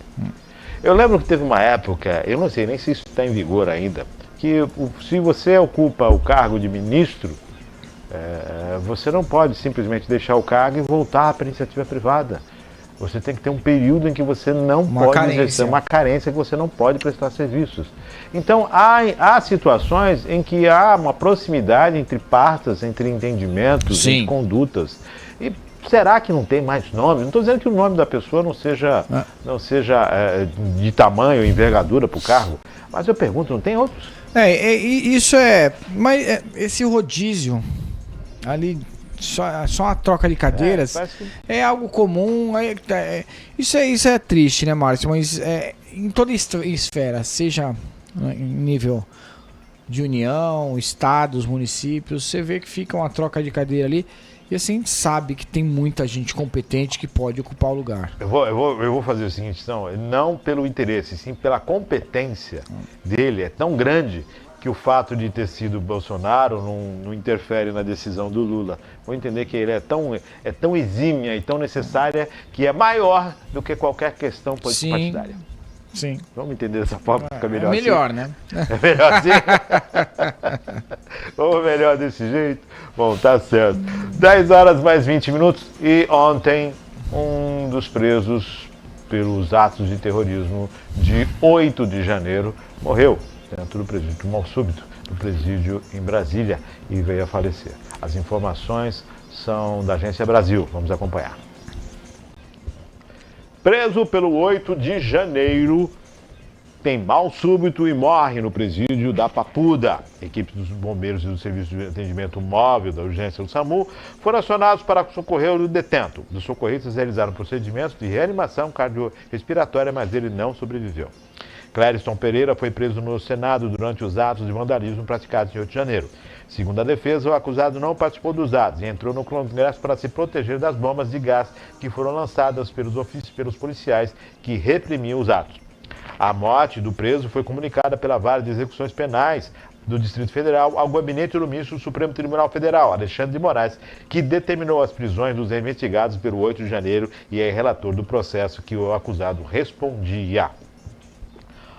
Eu lembro que teve uma época, eu não sei nem se isso está em vigor ainda, que se você ocupa o cargo de ministro, você não pode simplesmente deixar o cargo e voltar para a iniciativa privada. Você tem que ter um período em que você não pode exercer uma carência, que você não pode prestar serviços. Então, há situações em que há uma proximidade entre partes, entre entendimentos, entre condutas. E será que não tem mais nome? Não estou dizendo que o nome da pessoa não seja de tamanho, envergadura para o cargo, mas eu pergunto, não tem outros? Mas esse rodízio ali... Só uma troca de cadeiras é algo comum. Isso é triste, né, Márcio? Mas em toda esfera, seja em nível de união, estados, municípios, você vê que fica uma troca de cadeira ali. E assim, a gente sabe que tem muita gente competente que pode ocupar o lugar. Eu vou fazer o seguinte, não pelo interesse, sim pela competência dele. É tão grande que o fato de ter sido Bolsonaro não interfere na decisão do Lula. Vou entender que ele é tão exímia e tão necessária que é maior do que qualquer questão partidária. Sim. Vamos entender dessa forma, fica melhor assim? Melhor, assim? Né? É melhor assim? Vamos melhor desse jeito? Bom, tá certo. 10 horas mais 20 minutos e ontem um dos presos pelos atos de terrorismo de 8 de janeiro morreu dentro do presídio, um mal súbito do presídio em Brasília e veio a falecer. As informações são da Agência Brasil, vamos acompanhar. Preso pelo 8 de janeiro, tem mal súbito e morre no presídio da Papuda. Equipes dos bombeiros e do Serviço de Atendimento Móvel da Urgência do SAMU foram acionados para socorrer o detento. Os socorristas realizaram procedimentos de reanimação cardiorrespiratória, mas ele não sobreviveu. Clériston Pereira foi preso no Senado durante os atos de vandalismo praticados em 8 de janeiro. Segundo a defesa, o acusado não participou dos atos e entrou no Congresso para se proteger das bombas de gás que foram lançadas pelos policiais que reprimiam os atos. A morte do preso foi comunicada pela Vara de Execuções Penais do Distrito Federal ao gabinete do ministro do Supremo Tribunal Federal, Alexandre de Moraes, que determinou as prisões dos investigados pelo 8 de janeiro e é relator do processo que o acusado respondia.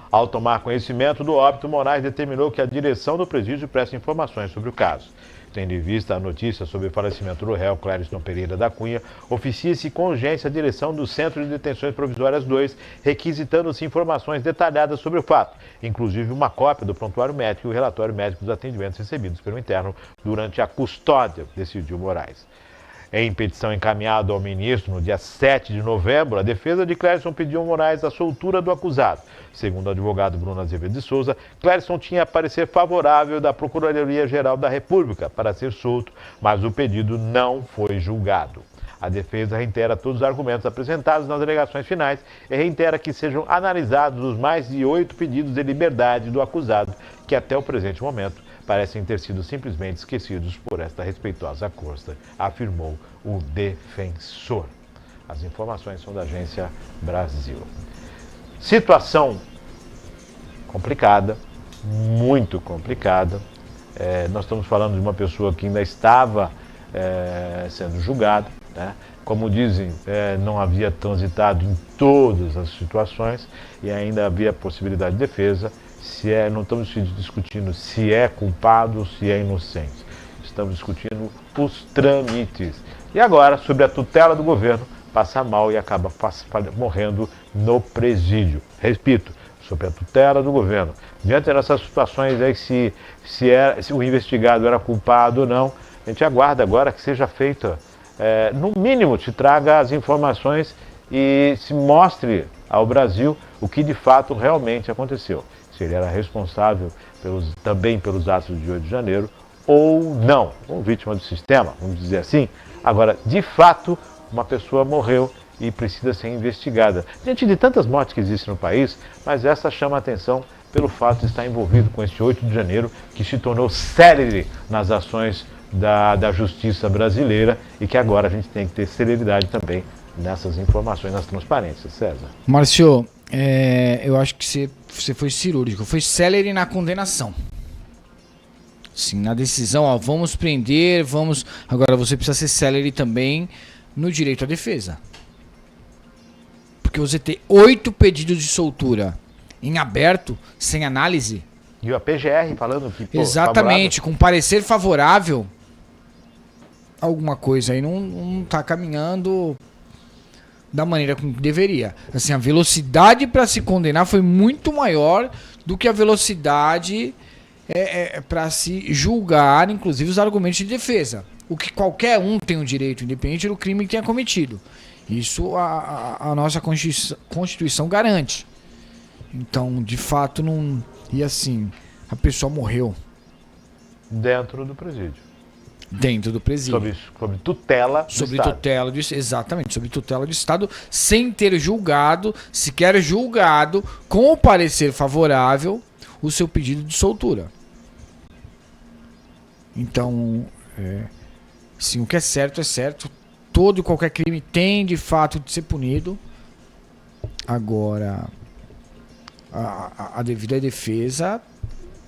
Ao tomar conhecimento do óbito, Moraes determinou que a direção do presídio preste informações sobre o caso. Tendo em vista a notícia sobre o falecimento do réu Clériston Pereira da Cunha, oficia-se com urgência a direção do Centro de Detenções Provisórias 2, requisitando-se informações detalhadas sobre o fato, inclusive uma cópia do prontuário médico e o relatório médico dos atendimentos recebidos pelo interno durante a custódia, decidiu Moraes. Em petição encaminhada ao ministro no dia 7 de novembro, a defesa de Clériston pediu a Moraes a soltura do acusado. Segundo o advogado Bruno Azevedo de Souza, Clériston tinha parecer favorável da Procuradoria-Geral da República para ser solto, mas o pedido não foi julgado. A defesa reitera todos os argumentos apresentados nas alegações finais e reitera que sejam analisados os mais de 8 pedidos de liberdade do acusado, que até o presente momento parecem ter sido simplesmente esquecidos por esta respeitosa corte, afirmou o defensor. As informações são da Agência Brasil. Situação complicada, muito complicada. Nós estamos falando de uma pessoa que ainda estava sendo julgada, né? Como dizem, não havia transitado em todas as situações e ainda havia possibilidade de defesa. Não estamos discutindo se é culpado ou se é inocente. estamos discutindo os trâmites. E agora, sobre a tutela do governo, passa mal e acaba morrendo no presídio. Repito, sobre a tutela do governo. Diante dessas situações aí, se o investigado era culpado ou não, a gente aguarda agora que seja feita, no mínimo, te traga as informações e se mostre ao Brasil o que de fato realmente aconteceu. Se ele era responsável também pelos atos de 8 de janeiro ou não, ou vítima do sistema, vamos dizer assim. Agora, de fato, uma pessoa morreu e precisa ser investigada. Diante de tantas mortes que existem no país, mas essa chama a atenção pelo fato de estar envolvido com esse 8 de janeiro, que se tornou célere nas ações da justiça brasileira e que agora a gente tem que ter celeridade também nessas informações, nas transparências. César. Márcio, eu acho que você foi cirúrgico, foi célere na condenação. Sim, na decisão, ó, vamos prender, vamos... Agora você precisa ser célere também no direito à defesa. Porque você ter 8 pedidos de soltura em aberto, sem análise... E a PGR falando que... Exatamente, com parecer favorável, alguma coisa aí não tá caminhando da maneira como deveria. Assim, a velocidade para se condenar foi muito maior do que a velocidade para se julgar, inclusive, os argumentos de defesa. O que qualquer um tem o direito, independente do crime que tenha cometido. Isso a nossa Constituição garante. Então, de fato, não... E assim, a pessoa morreu. Dentro do presídio. Dentro do presídio. Sob tutela do sobre Estado. tutela do, exatamente, sob tutela do Estado, sem ter julgado, sequer julgado, com o parecer favorável, o seu pedido de soltura. Então, sim, o que é certo é certo. Todo e qualquer crime tem, de fato, de ser punido. Agora, a devida defesa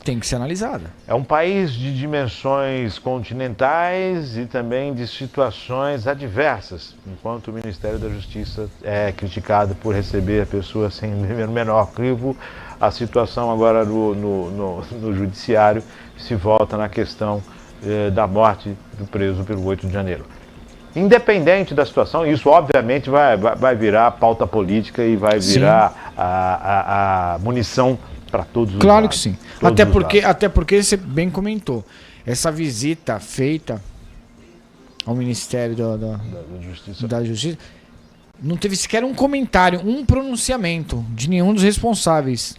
tem que ser analisada. É um país de dimensões continentais e também de situações adversas, enquanto o Ministério da Justiça é criticado por receber pessoas sem menor crivo, a situação agora no Judiciário se volta na questão da morte do preso pelo 8 de janeiro. Independente da situação, isso obviamente vai virar pauta política e vai virar a munição para todos os Claro lados. que sim. Todos Até porque você bem comentou. Essa visita feita ao Ministério da Justiça não teve sequer um comentário, um pronunciamento de nenhum dos responsáveis.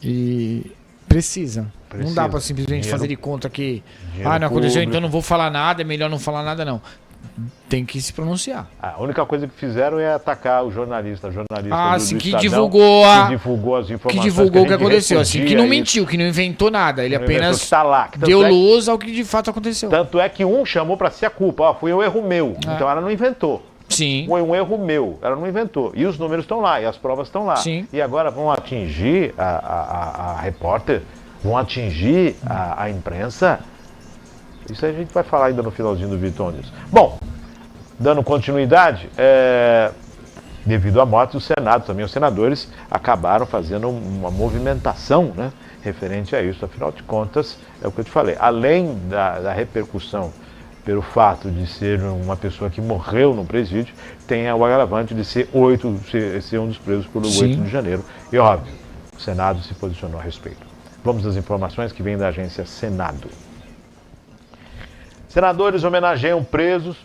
E precisa. Não dá para simplesmente fazer de conta que não aconteceu, então não vou falar nada, é melhor não falar nada, não. Tem que se pronunciar. A única coisa que fizeram é atacar o jornalista do que Estadão, divulgou as informações. Que divulgou o que a gente aconteceu, assim, que não repudia mentiu, que não inventou nada. Ele apenas tá lá. deu luz ao que de fato aconteceu. Tanto é que um chamou para si a culpa. Ó, foi um erro meu. Então ela não inventou. Sim. Foi um erro meu. Ela não inventou. E os números estão lá, e as provas estão lá. Sim. E agora vão atingir a repórter, vão atingir a imprensa. Isso aí a gente vai falar ainda no finalzinho do Vitor News. Bom, dando continuidade, devido à morte do Senado, também os senadores acabaram fazendo uma movimentação, né, referente a isso. Afinal de contas, é o que eu te falei, além da repercussão pelo fato de ser uma pessoa que morreu no presídio, tem o agravante de ser um dos presos pelo 8 de janeiro. E óbvio, o Senado se posicionou a respeito. Vamos às informações que vêm da agência Senado. Senadores homenageiam presos.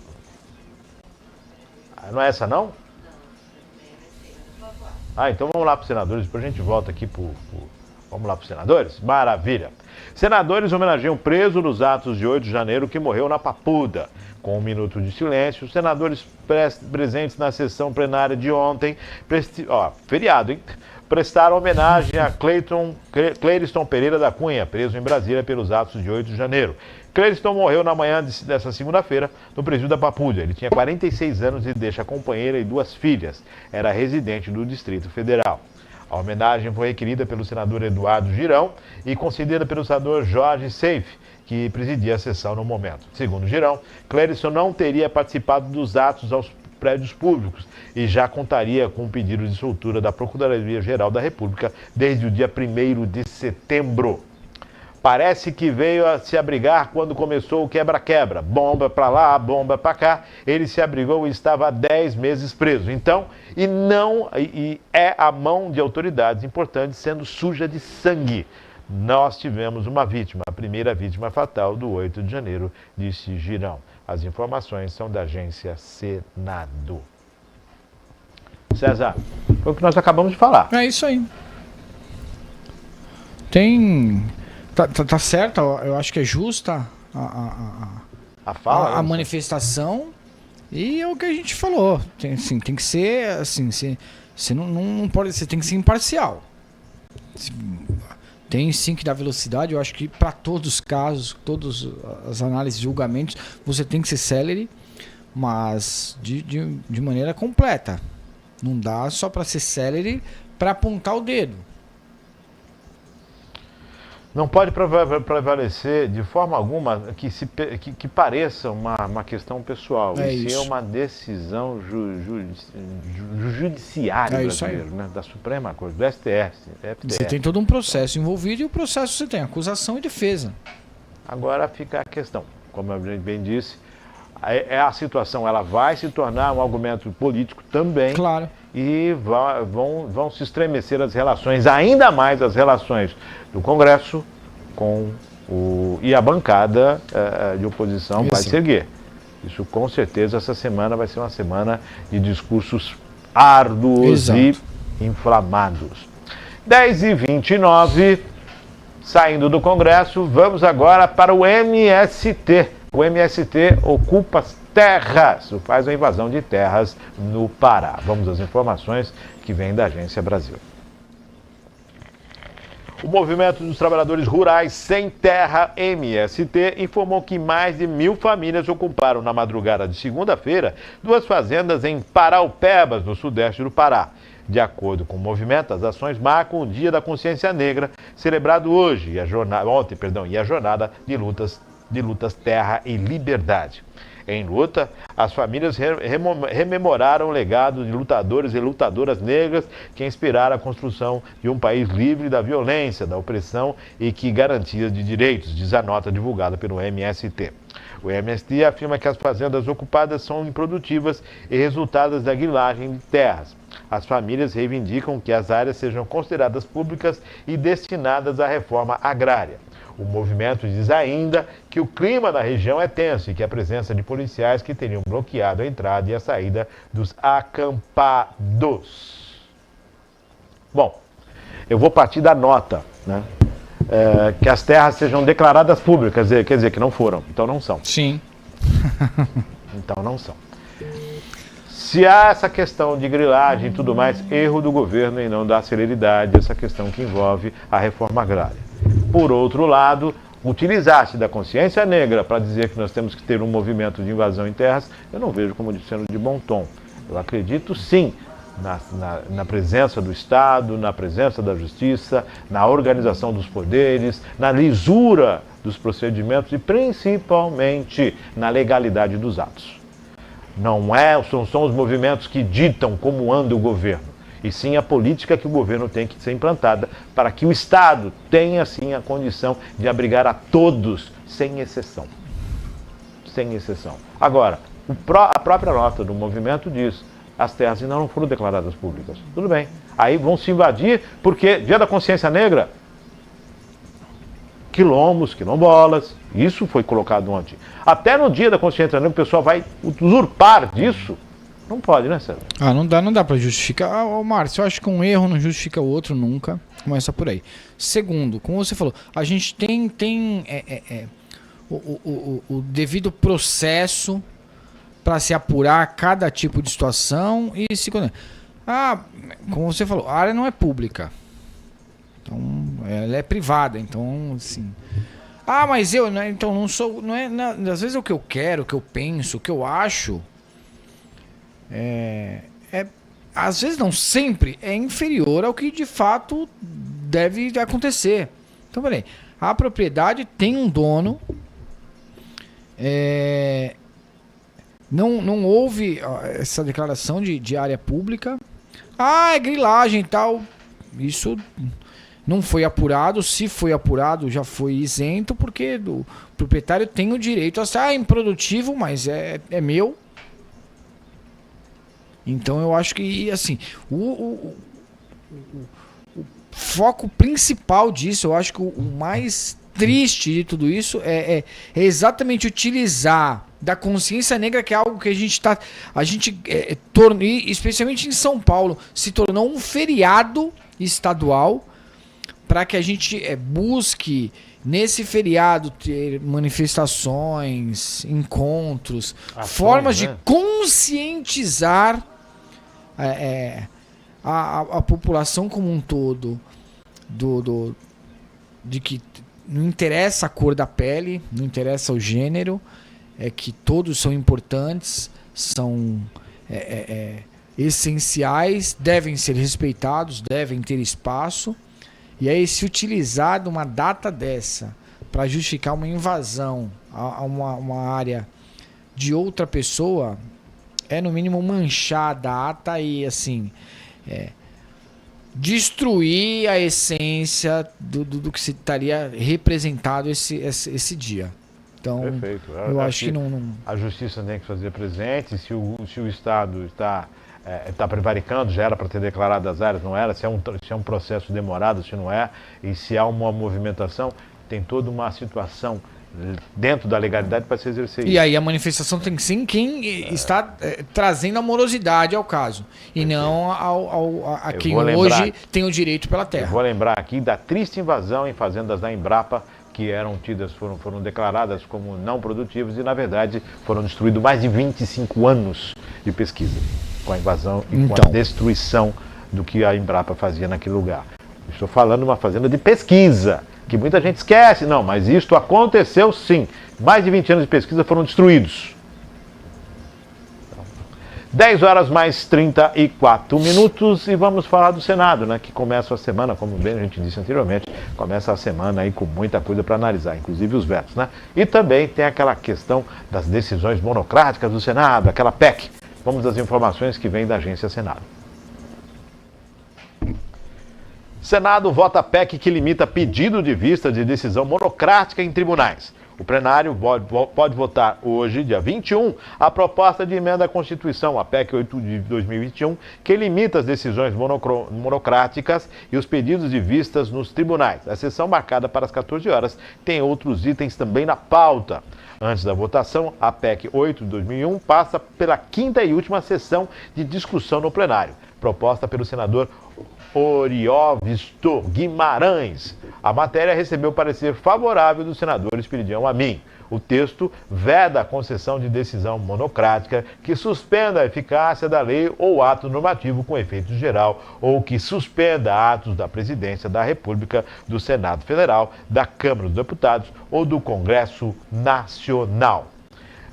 Não é essa, não? Então vamos lá para os senadores, depois a gente volta aqui Vamos lá para os senadores? Maravilha! Senadores homenageiam preso nos atos de 8 de janeiro que morreu na Papuda. Com um minuto de silêncio, os senadores presentes na sessão plenária de ontem, feriado, hein? Prestaram homenagem a Cleiriston Pereira da Cunha, preso em Brasília pelos atos de 8 de janeiro. Cleiriston morreu na manhã dessa segunda-feira no presídio da Papuda. Ele tinha 46 anos e deixa a companheira e 2 filhas. Era residente do Distrito Federal. A homenagem foi requerida pelo senador Eduardo Girão e concedida pelo senador Jorge Seife, que presidia a sessão no momento. Segundo Girão, Cleiriston não teria participado dos atos aos prédios públicos e já contaria com o pedido de soltura da Procuradoria-Geral da República desde o dia 1º de setembro. Parece que veio a se abrigar quando começou o quebra-quebra. Bomba para lá, bomba para cá. Ele se abrigou e estava há 10 meses preso. Então, e é a mão de autoridades importantes sendo suja de sangue. Nós tivemos uma vítima, a primeira vítima fatal do 8 de janeiro, disse Girão. As informações são da agência Senado. César, foi o que nós acabamos de falar. É isso aí. Tá certo, eu acho que é justa A fala? a manifestação e é o que a gente falou. Tem que ser assim, você não pode, você tem que ser imparcial. Tem sim que dar velocidade, eu acho que para todos os casos, todas as análises e julgamentos, você tem que ser célere, mas de maneira completa. Não dá só para ser célere para apontar o dedo. Não pode prevalecer de forma alguma que pareça uma questão pessoal. Isso é uma decisão judiciária brasileira, né? Da Suprema Corte, do STF. Você tem todo um processo envolvido e o processo você tem acusação e defesa. Agora fica a questão, como eu bem disse, a situação ela vai se tornar um argumento político também. Claro. E vão se estremecer as relações, ainda mais as relações do Congresso e a bancada de oposição vai se erguer. Isso com certeza, essa semana vai ser uma semana de discursos árduos e inflamados. 10h29, saindo do Congresso, vamos agora para o MST. O MST ocupa terras, faz uma invasão de terras no Pará. Vamos às informações que vêm da Agência Brasil. O Movimento dos Trabalhadores Rurais Sem Terra, MST, informou que mais de 1.000 famílias ocuparam na madrugada de segunda-feira 2 fazendas em Paraupebas, no sudeste do Pará. De acordo com o movimento, as ações marcam o Dia da Consciência Negra, celebrado hoje, e a jornada de lutas Terra e Liberdade. Em luta, as famílias rememoraram o legado de lutadores e lutadoras negras que inspiraram a construção de um país livre da violência, da opressão e que garantia de direitos, diz a nota divulgada pelo MST. O MST afirma que as fazendas ocupadas são improdutivas e resultados da grilagem de terras. As famílias reivindicam que as áreas sejam consideradas públicas e destinadas à reforma agrária. O movimento diz ainda que o clima na região é tenso e que a presença de policiais que teriam bloqueado a entrada e a saída dos acampados. Bom, eu vou partir da nota, né? Que as terras sejam declaradas públicas, quer dizer que não foram, então não são. Sim. Então não são. Se há essa questão de grilagem e tudo mais, erro do governo em não dar celeridade a essa questão que envolve a reforma agrária. Por outro lado, utilizar-se da consciência negra para dizer que nós temos que ter um movimento de invasão em terras, eu não vejo como sendo de bom tom. Eu acredito sim na presença do Estado, na presença da Justiça, na organização dos poderes, na lisura dos procedimentos e principalmente na legalidade dos atos. Não são os movimentos que ditam como anda o governo, e sim a política que o governo tem que ser implantada para que o Estado tenha, sim, a condição de abrigar a todos, sem exceção. Sem exceção. Agora, a própria nota do movimento diz: as terras ainda não foram declaradas públicas. Tudo bem. Aí vão se invadir, porque Dia da Consciência Negra, quilombos, quilombolas, isso foi colocado ontem. Até no Dia da Consciência Negra o pessoal vai usurpar disso. Não pode, né, César? Não dá pra justificar. Márcio, eu acho que um erro não justifica o outro nunca. Começa por aí. Segundo, como você falou, a gente tem o devido processo para se apurar cada tipo de situação e se... como você falou, a área não é pública. Então, ela é privada. Então, assim... mas eu, né, então não sou... às vezes é o que eu quero, o que eu penso, o que eu acho... às vezes não sempre é inferior ao que de fato deve acontecer. Então, peraí, a propriedade tem um dono, não houve essa declaração de área pública, é grilagem e tal, isso Não foi apurado, se foi apurado já foi isento, porque o proprietário tem o direito a ser improdutivo, mas é meu. Então eu acho que assim, o foco principal disso, eu acho que o mais triste de tudo isso é exatamente utilizar da consciência negra, que é algo que a gente tornou, especialmente em São Paulo, se tornou um feriado estadual, para que a gente busque nesse feriado ter manifestações, encontros, formas de conscientizar a população como um todo de que não interessa a cor da pele, não interessa o gênero, que todos são importantes, são essenciais, devem ser respeitados, devem ter espaço. E aí, se utilizar de uma data dessa para justificar uma invasão a uma área de outra pessoa, é no mínimo manchar a data e assim destruir a essência do que se estaria representado esse dia. Então, perfeito. Eu acho que não... A justiça tem que fazer presente. Se o Estado está prevaricando, já era para ter declarado as áreas, não era, se é um processo demorado, se não é, e se há uma movimentação, tem toda uma situação dentro da legalidade para se exercer isso. E aí a manifestação tem que ser quem está trazendo amorosidade ao caso, e não a quem hoje tem o direito pela terra. Eu vou lembrar aqui da triste invasão em fazendas da Embrapa, que eram tidas, foram declaradas como não produtivas e, na verdade, foram destruídos mais de 25 anos de pesquisa, com a invasão e com a destruição do que a Embrapa fazia naquele lugar. Estou falando de uma fazenda de pesquisa, que muita gente esquece. Não, mas isto aconteceu sim. Mais de 20 anos de pesquisa foram destruídos. 10 horas mais 34 minutos e vamos falar do Senado, né, que começa a semana, como bem a gente disse anteriormente, começa a semana aí com muita coisa para analisar, inclusive os vetos, né? E também tem aquela questão das decisões monocráticas do Senado, aquela PEC. Vamos às informações que vêm da agência Senado. Senado vota PEC que limita pedido de vista de decisão monocrática em tribunais. O plenário pode votar hoje, dia 21, a proposta de emenda à Constituição, a PEC 8 de 2021, que limita as decisões monocráticas e os pedidos de vistas nos tribunais. A sessão marcada para as 14 horas tem outros itens também na pauta. Antes da votação, a PEC 8 de 2001 passa pela quinta e última sessão de discussão no plenário, proposta pelo senador Orióvisto Guimarães. A matéria recebeu parecer favorável do senador Espiridião Amin. O texto veda a concessão de decisão monocrática que suspenda a eficácia da lei ou ato normativo com efeito geral ou que suspenda atos da Presidência da República, do Senado Federal, da Câmara dos Deputados ou do Congresso Nacional.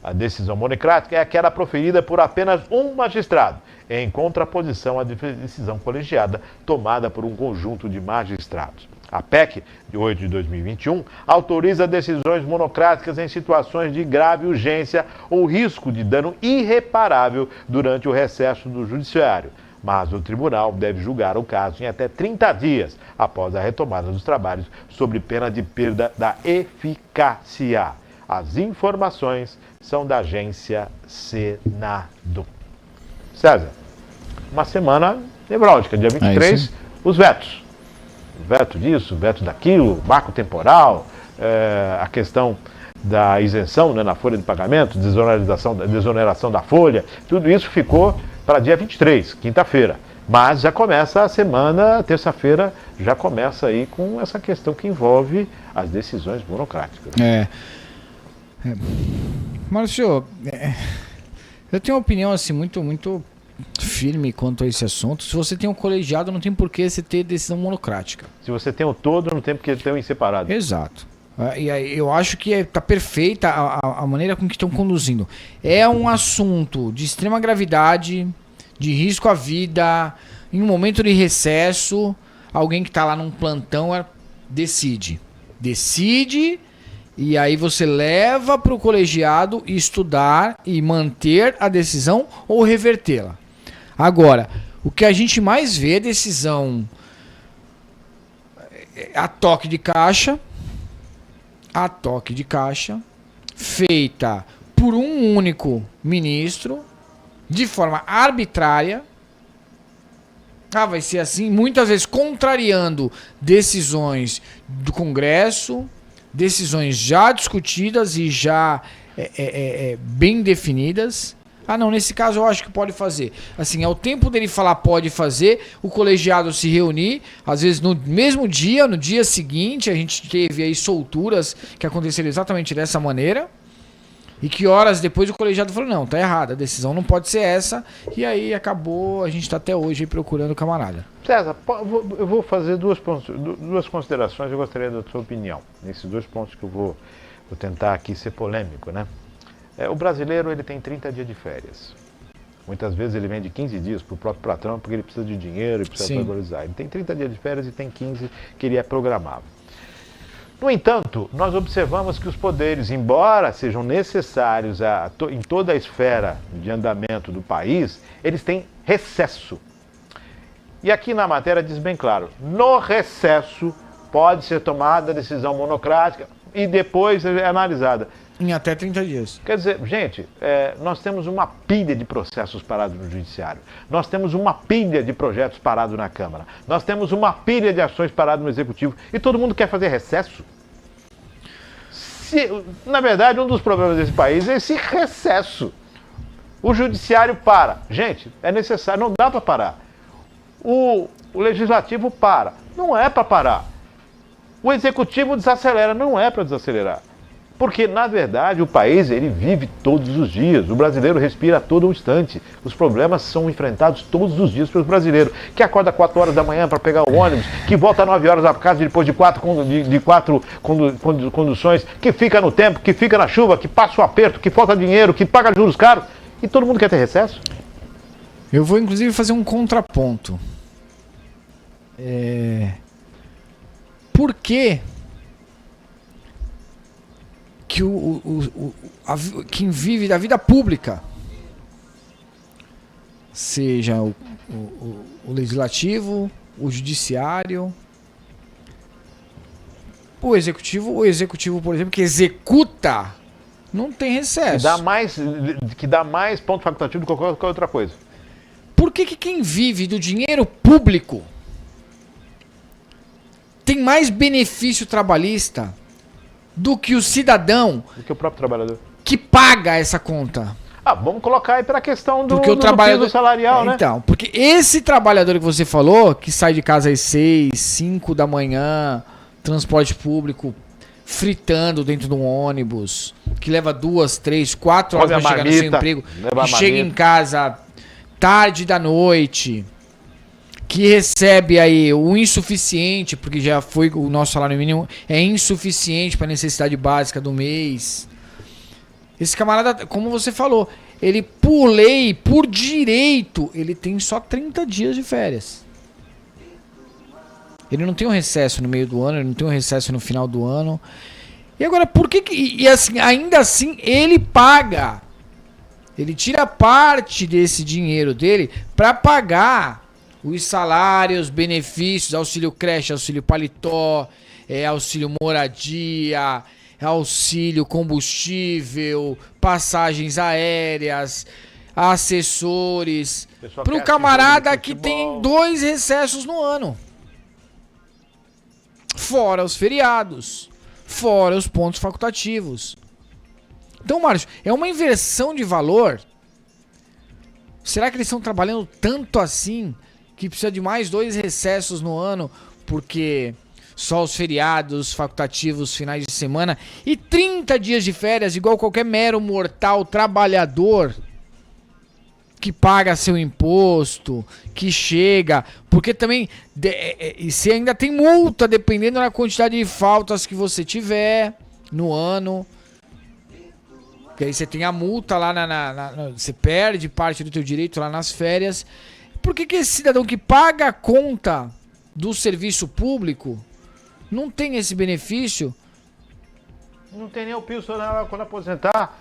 A decisão monocrática é aquela proferida por apenas um magistrado, em contraposição à decisão colegiada tomada por um conjunto de magistrados. A PEC de 8 de 2021 autoriza decisões monocráticas em situações de grave urgência ou risco de dano irreparável durante o recesso do judiciário, mas o tribunal deve julgar o caso em até 30 dias após a retomada dos trabalhos, sob pena de perda da eficácia. As informações são da agência Senado. César, uma semana nevrálgica, dia 23, os vetos. Veto disso, veto daquilo, marco temporal, a questão da isenção, né, na folha de pagamento, desoneração da folha, tudo isso ficou para dia 23, quinta-feira. Mas já começa a semana, terça-feira, já começa aí com essa questão que envolve as decisões monocráticas. Márcio, eu tenho uma opinião assim muito firme quanto a esse assunto. Se você tem um colegiado, não tem por que você ter decisão monocrática. Se você tem o todo, não tem por que ter o separado. Exato. E aí eu acho que está perfeita a maneira com que estão conduzindo. É um assunto de extrema gravidade, de risco à vida, em um momento de recesso, alguém que está lá num plantão decide, e aí você leva para o colegiado estudar e manter a decisão ou revertê-la. Agora, o que a gente mais vê é decisão a toque de caixa, feita por um único ministro, de forma arbitrária. Vai ser assim, muitas vezes contrariando decisões do Congresso, decisões já discutidas e já bem definidas. Não, nesse caso eu acho que pode fazer. Assim, é o tempo dele falar pode fazer, o colegiado se reunir, às vezes no mesmo dia, no dia seguinte, a gente teve aí solturas que aconteceram exatamente dessa maneira, e que horas depois o colegiado falou, não, tá errado, a decisão não pode ser essa, e aí acabou, a gente tá até hoje aí procurando o camarada. César, eu vou fazer duas considerações, eu gostaria da sua opinião, nesses 2 pontos que eu vou tentar aqui ser polêmico, né? O brasileiro, ele tem 30 dias de férias. Muitas vezes ele vende 15 dias para o próprio patrão, porque ele precisa de dinheiro e precisa valorizar. Ele tem 30 dias de férias e tem 15 que ele é programável. No entanto, nós observamos que os poderes, embora sejam necessários em toda a esfera de andamento do país, eles têm recesso. E aqui na matéria diz bem claro, no recesso pode ser tomada a decisão monocrática e depois é analisada. Em até 30 dias. Quer dizer, gente, nós temos uma pilha de processos parados no Judiciário. Nós temos uma pilha de projetos parados na Câmara. Nós temos uma pilha de ações paradas no Executivo. E todo mundo quer fazer recesso? Na verdade, um dos problemas desse país é esse recesso. O Judiciário para. Gente, é necessário, não dá para parar. O Legislativo para. Não é para parar. O Executivo desacelera. Não é para desacelerar. Porque, na verdade, o país ele vive todos os dias. O brasileiro respira a todo instante. Os problemas são enfrentados todos os dias pelo brasileiro. Que acorda 4 horas da manhã para pegar o ônibus, que volta 9 horas para casa depois de quatro conduções, que fica no tempo, que fica na chuva, que passa o aperto, que falta dinheiro, que paga juros caros. E todo mundo quer ter recesso? Eu vou, inclusive, fazer um contraponto. Por quê? Que quem vive da vida pública, seja o legislativo, o judiciário, o executivo, por exemplo, que executa, não tem recesso. Que dá mais ponto facultativo do que qualquer outra coisa. Por que quem vive do dinheiro público tem mais benefício trabalhista do que o cidadão, do que o próprio trabalhador, que paga essa conta? Vamos colocar aí para a questão do trabalhador piso salarial, né? Então, porque esse trabalhador que você falou, que sai de casa às 6, 5 da manhã, transporte público, fritando dentro de um ônibus, que leva 2, 3, 4 horas para chegar no seu emprego, que chega em casa tarde da noite, que recebe aí o insuficiente, porque já foi o nosso salário mínimo, é insuficiente para a necessidade básica do mês. Esse camarada, como você falou, ele por lei, por direito, ele tem só 30 dias de férias. Ele não tem um recesso no meio do ano, ele não tem um recesso no final do ano. E agora, por que... E assim, ainda assim, ele paga. Ele tira parte desse dinheiro dele para pagar os salários, benefícios, auxílio creche, auxílio paletó, auxílio moradia, auxílio combustível, passagens aéreas, assessores. Para o camarada que tem 2 recessos no ano. Fora os feriados, fora os pontos facultativos. Então, Márcio, é uma inversão de valor. Será que eles estão trabalhando tanto assim que precisa de mais 2 recessos no ano, porque só os feriados facultativos, finais de semana e 30 dias de férias, igual qualquer mero mortal trabalhador que paga seu imposto, que chega, porque também e você ainda tem multa dependendo da quantidade de faltas que você tiver no ano. Porque aí você tem a multa lá você perde parte do teu direito lá nas férias. Por que esse cidadão que paga a conta do serviço público não tem esse benefício? Não tem nem o piso quando aposentar.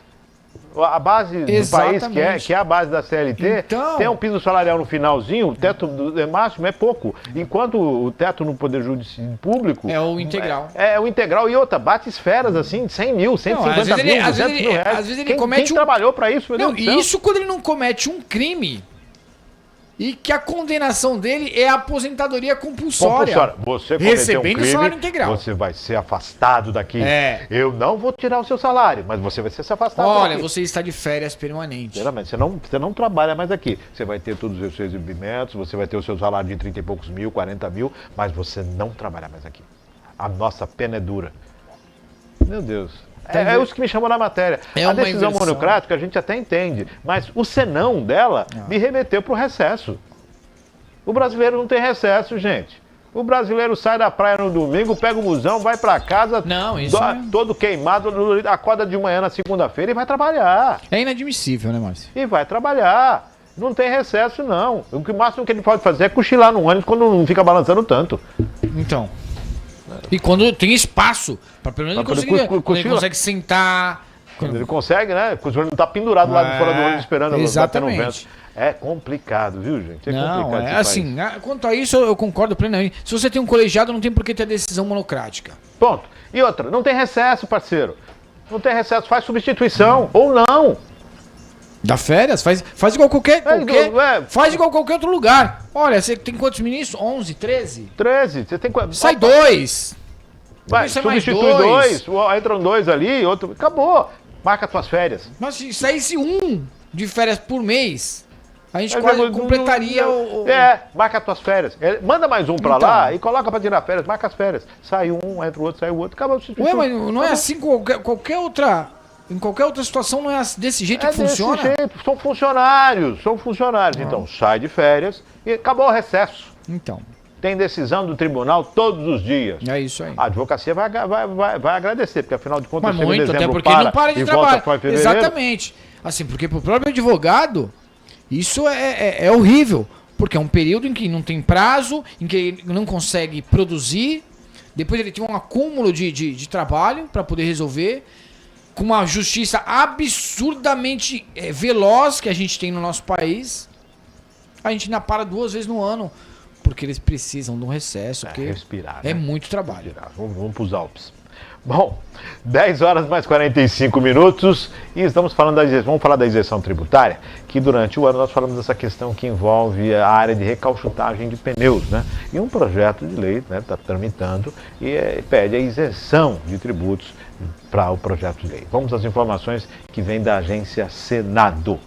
A base do país, que é a base da CLT, Então, tem um piso salarial no finalzinho, o teto máximo é pouco. Enquanto o teto no Poder Judiciário Público... é o integral. É o integral. E outra, bate esferas assim, de 100 mil, 150 mil, 200 mil reais. Às vezes ele comete quem trabalhou para isso, meu Não, Deus do céu? e isso quando ele não comete um crime e que a condenação dele é a aposentadoria compulsória. Você cometeu Recebendo um crime, salário integral. você vai ser afastado daqui. É. Eu não vou tirar o seu salário, mas você vai ser afastado Olha, daqui. você está de férias permanente. Geralmente, você não trabalha mais aqui. Você vai ter todos os seus exibimentos, você vai ter o seu salário de 30 e poucos mil, 40 mil, mas você não trabalha mais aqui. A nossa pena é dura. Meu Deus. É isso que me chamou na matéria. É a uma decisão inversão. monocrática a gente até entende, mas o senão dela me remeteu para o recesso. O brasileiro não tem recesso, gente. O brasileiro sai da praia no domingo, pega o busão, vai para casa, Não, isso todo queimado, acorda de manhã na segunda-feira e vai trabalhar. é inadmissível, né, Márcio? E vai trabalhar. Não tem recesso, não. O máximo que ele pode fazer é cochilar no ônibus quando não fica balançando tanto. Então. E quando tem espaço, para pelo menos Pra ele poder conseguir, quando ele consegue sentar. Quando ele consegue, né? Quando ele não tá pendurado lá de fora do ônibus esperando exatamente. bater no vento. É complicado, viu, gente? É Não, complicado esse assim, país. quanto a isso eu concordo plenamente. Se você tem um colegiado, não tem por que ter decisão monocrática. Ponto. E outra, não tem recesso, parceiro. Não tem recesso, faz substituição ou não. Dá férias? Faz igual faz igual qualquer outro lugar. Olha, você tem quantos ministros? 11, 13? 13, você tem quanto? Sai dois. Vai, Depois sai mais substitui dois, entram dois ali, outro. Acabou. Marca suas férias. Mas se saísse um de férias por mês, a gente Mas quase completaria o... marca tuas férias. Manda mais um pra Então. lá e coloca pra tirar férias. Marca as férias. Sai um, entra o outro, sai o outro. Acaba o substituto. Ué, mas não é assim qualquer outra... Em qualquer outra situação não é desse jeito que funciona? Desse jeito. São funcionários. Então sai de férias e acabou o recesso. Então, Tem decisão do tribunal todos os dias. é isso aí. A advocacia vai agradecer, porque afinal de contas, Mas o muito, até dezembro porque ele não para de e trabalhar. volta para fevereiro. Exatamente. Assim, porque pro próprio advogado, isso é horrível. Porque é um período em que não tem prazo, em que ele não consegue produzir. Depois ele tem um acúmulo de trabalho para poder resolver. Com uma justiça absurdamente veloz que a gente tem no nosso país. A gente ainda para 2 vezes no ano. Porque eles precisam de um recesso. Porque respirar, é né? muito trabalho. Respirar. Vamos para os Alpes. Bom, 10 horas mais 45 minutos e estamos falando vamos falar da isenção tributária, que durante o ano nós falamos dessa questão que envolve a área de recauchutagem de pneus, né? E um projeto de lei está tramitando e pede a isenção de tributos para o projeto de lei. Vamos às informações que vêm da agência Senado.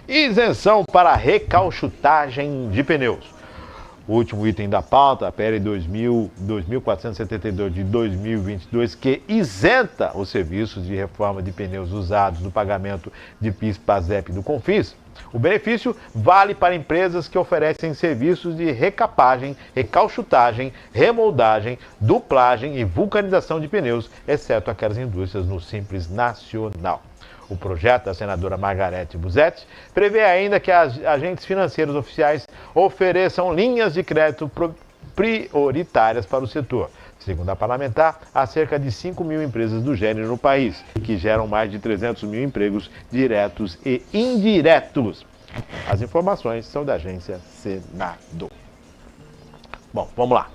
Isenção para recauchutagem de pneus. O último item da pauta, a PL 2472 de 2022, que isenta os serviços de reforma de pneus usados no pagamento de PIS, PASEP e do CONFIS. O benefício vale para empresas que oferecem serviços de recapagem, recauchutagem, remoldagem, duplagem e vulcanização de pneus, exceto aquelas indústrias no Simples Nacional. O projeto da senadora Margarete Busetti prevê ainda que agentes financeiros oficiais ofereçam linhas de crédito prioritárias para o setor. Segundo a parlamentar, há cerca de 5 mil empresas do gênero no país, que geram mais de 300 mil empregos diretos e indiretos. As informações são da agência Senado. Bom, vamos lá.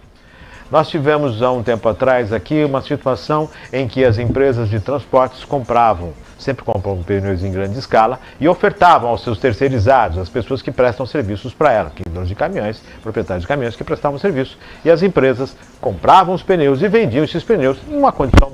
Nós tivemos há um tempo atrás aqui uma situação em que as empresas de transportes sempre compram pneus em grande escala e ofertavam aos seus terceirizados, as pessoas que prestam serviços para elas, donos de caminhões, proprietários de caminhões que prestavam serviço. E as empresas compravam os pneus e vendiam esses pneus em uma condição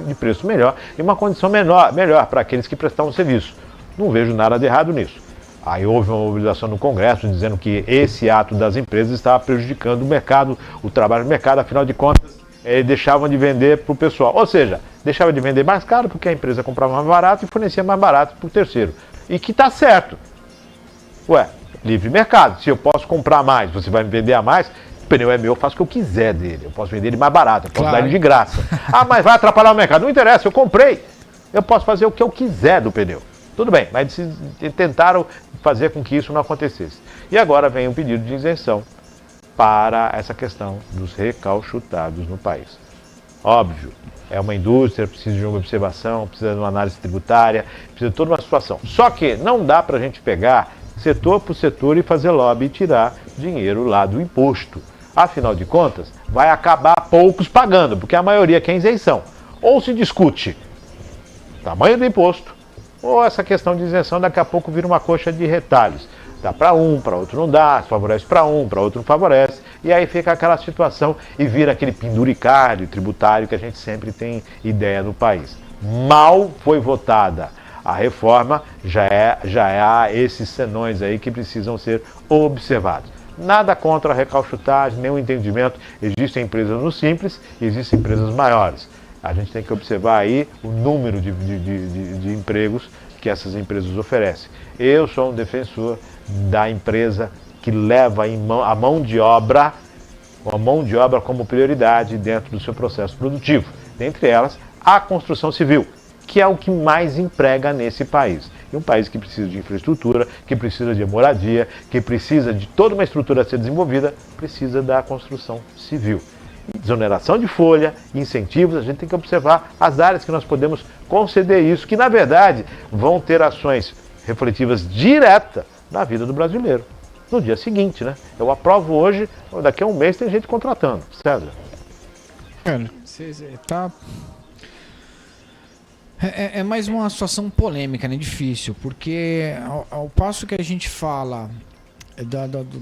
de preço melhor e uma condição melhor para aqueles que prestavam serviço. Não vejo nada de errado nisso. Aí houve uma mobilização no Congresso dizendo que esse ato das empresas estava prejudicando o mercado, o trabalho do mercado, afinal de contas, deixavam de vender para o pessoal. Ou seja, deixava de vender mais caro porque a empresa comprava mais barato e fornecia mais barato para o terceiro. E que está certo. Ué, livre mercado. Se eu posso comprar mais, você vai me vender a mais, o pneu é meu, eu faço o que eu quiser dele. Eu posso vender ele mais barato, eu posso dar ele de graça. Ah, mas vai atrapalhar o mercado. Não interessa, eu comprei. Eu posso fazer o que eu quiser do pneu. Tudo bem, mas tentaram fazer com que isso não acontecesse. E agora vem um pedido de isenção para essa questão dos recauchutados no país. Óbvio, é uma indústria, precisa de uma observação, precisa de uma análise tributária, precisa de toda uma situação. Só que não dá para a gente pegar setor por setor e fazer lobby e tirar dinheiro lá do imposto. Afinal de contas, vai acabar poucos pagando, porque a maioria quer isenção. Ou se discute tamanho do imposto, ou essa questão de isenção daqui a pouco vira uma coxa de retalhos. Dá para um, para outro não dá, favorece para um, para outro não favorece, e aí fica aquela situação e vira aquele penduricário tributário que a gente sempre tem ideia no país. Mal foi votada a reforma, já há esses senões aí que precisam ser observados. Nada contra a recalchutagem, nenhum entendimento. Existem empresas no Simples e existem empresas maiores. A gente tem que observar aí o número de empregos que essas empresas oferecem. Eu sou um defensor da empresa que leva a mão de obra como prioridade dentro do seu processo produtivo. Dentre elas, a construção civil, que é o que mais emprega nesse país. E um país que precisa de infraestrutura, que precisa de moradia, que precisa de toda uma estrutura a ser desenvolvida, precisa da construção civil. Desoneração de folha, incentivos, a gente tem que observar as áreas que nós podemos conceder isso, que na verdade vão ter ações refletivas diretas na vida do brasileiro. No dia seguinte, né? Eu aprovo hoje, daqui a um mês tem gente contratando. César. Cara, tá... É mais uma situação polêmica, né? Difícil, porque ao passo que a gente fala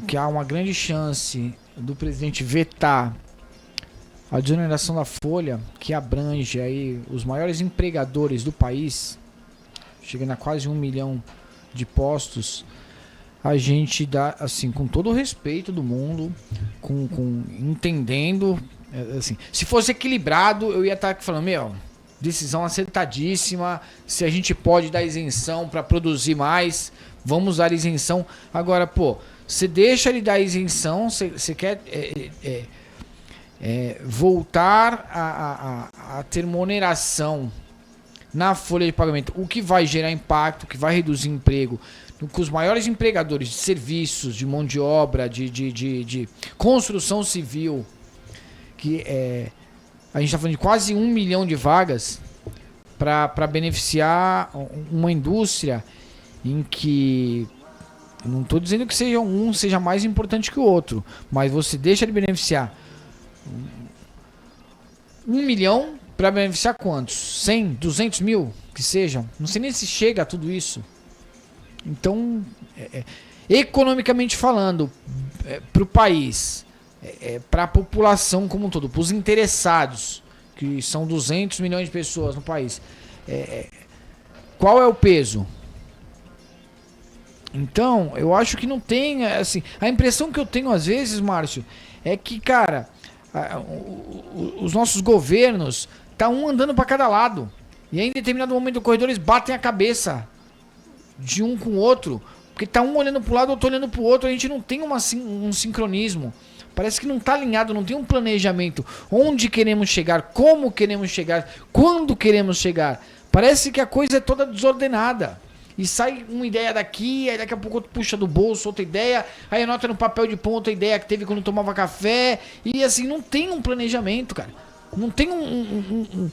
que há uma grande chance do presidente vetar a desoneração da folha, que abrange aí os maiores empregadores do país, chegando a quase 1 milhão de postos, a gente dá, assim, com todo o respeito do mundo, entendendo, assim, se fosse equilibrado, eu ia estar aqui falando, decisão acertadíssima, se a gente pode dar isenção para produzir mais, vamos dar isenção. Agora, você deixa ele dar isenção, você quer voltar a ter uma oneração na folha de pagamento, o que vai gerar impacto, o que vai reduzir emprego, com os maiores empregadores de serviços, de mão de obra, de construção civil, que a gente está falando de quase 1 milhão de vagas para beneficiar uma indústria em que, não estou dizendo que seja mais importante que o outro, mas você deixa de beneficiar 1 milhão para beneficiar quantos? 100, 200 mil que sejam? Não sei nem se chega a tudo isso. Então, economicamente falando, para o país, para a população como um todo, para os interessados, que são 200 milhões de pessoas no país, qual é o peso? Então, eu acho que não tem, assim, a impressão que eu tenho às vezes, Márcio, é que, cara, os nossos governos tá um andando para cada lado, e aí em determinado momento do corredor eles batem a cabeça de um com o outro, porque tá um olhando para o lado, outro olhando para o outro, a gente não tem um sincronismo. Parece que não está alinhado, não tem um planejamento. Onde queremos chegar, como queremos chegar, quando queremos chegar. Parece que a coisa é toda desordenada. E sai uma ideia daqui, aí daqui a pouco outro puxa do bolso outra ideia, aí anota no papel de pão outra ideia que teve quando tomava café. E assim, não tem um planejamento, cara. Não tem um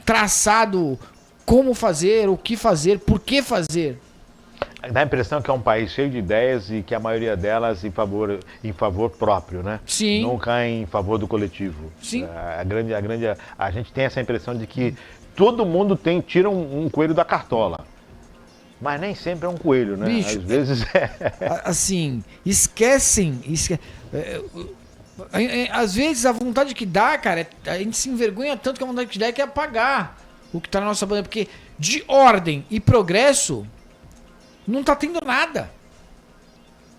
traçado como fazer, o que fazer, por que fazer. Dá a impressão que é um país cheio de ideias e que a maioria delas em favor próprio, né? Sim. Nunca em favor do coletivo. Sim. A gente tem essa impressão de que todo mundo tira um coelho da cartola. Mas nem sempre é um coelho, né? Bicho, às vezes assim, esquecem. Às vezes a vontade que dá, cara, a gente se envergonha tanto que a vontade que dá é que é apagar o que tá na nossa bandeira. Porque de ordem e progresso não tá tendo nada.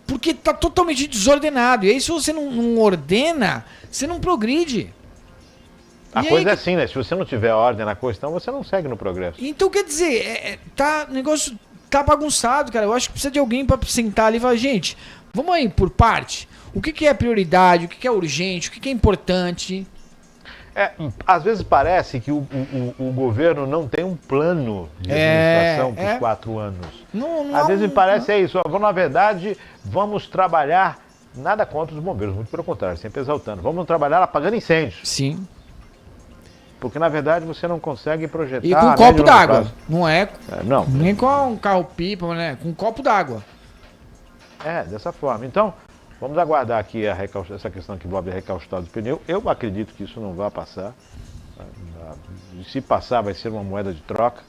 Porque tá totalmente desordenado. E aí, se você não ordena, você não progride. A coisa é assim, né? Se você não tiver ordem na questão, você não segue no progresso. Então, quer dizer, o negócio tá bagunçado, cara. Eu acho que precisa de alguém pra sentar ali e falar, gente, vamos aí por parte. O que é prioridade, o que é urgente, o que é importante. Às vezes parece que o governo não tem um plano de administração por 4 anos. Às vezes me parece isso. Na verdade, vamos trabalhar, nada contra os bombeiros, muito pelo contrário, sempre exaltando. Vamos trabalhar apagando incêndios. Sim. porque na verdade você não consegue projetar. E com um a médio copo e longo d'água. prazo. Não é Não, nem com um carro-pipa, né? Com um copo d'água. dessa forma. Então, vamos aguardar aqui essa questão que envolve a recalchutada do pneu. Eu acredito que isso não vai passar. Se passar, vai ser uma moeda de troca.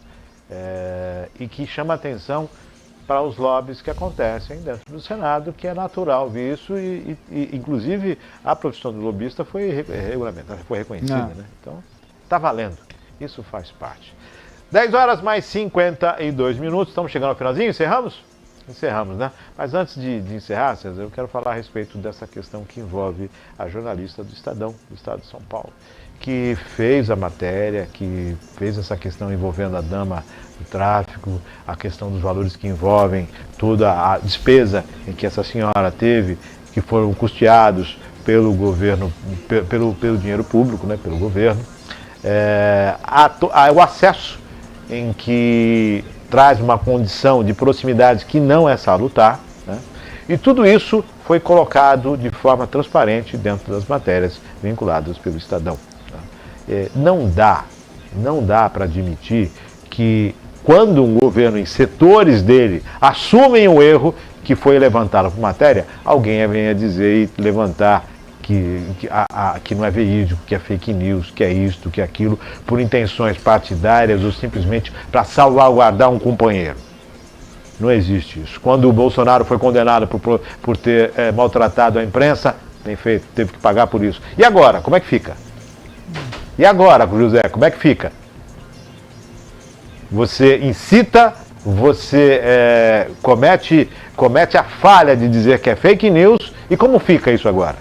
E que chama atenção para os lobbies que acontecem dentro do Senado, que é natural ver isso e inclusive a profissão do lobista foi regulamentada, foi reconhecida, né? Então, está valendo. Isso faz parte. 10 horas mais 52 minutos, estamos chegando ao finalzinho, encerramos? Encerramos, né? Mas antes de encerrar, César, eu quero falar a respeito dessa questão que envolve a jornalista do Estadão, do Estado de São Paulo, que fez a matéria, que fez essa questão envolvendo a dama do tráfico, a questão dos valores que envolvem toda a despesa em que essa senhora teve, que foram custeados pelo governo, pelo dinheiro público, né, pelo governo, o acesso em que traz uma condição de proximidade que não é salutar, né? E tudo isso foi colocado de forma transparente dentro das matérias vinculadas pelo Estadão. Não dá para admitir que quando um governo, em setores dele, assumem o erro que foi levantado por matéria, alguém venha dizer e levantar que não é verídico, que é fake news, que é isto, que é aquilo, por intenções partidárias ou simplesmente para salvaguardar um companheiro. Não existe isso. Quando o Bolsonaro foi condenado por ter maltratado a imprensa, bem feito, teve que pagar por isso. E agora, como é que fica? E agora, José, como é que fica? Você incita, você comete a falha de dizer que é fake news, e como fica isso agora?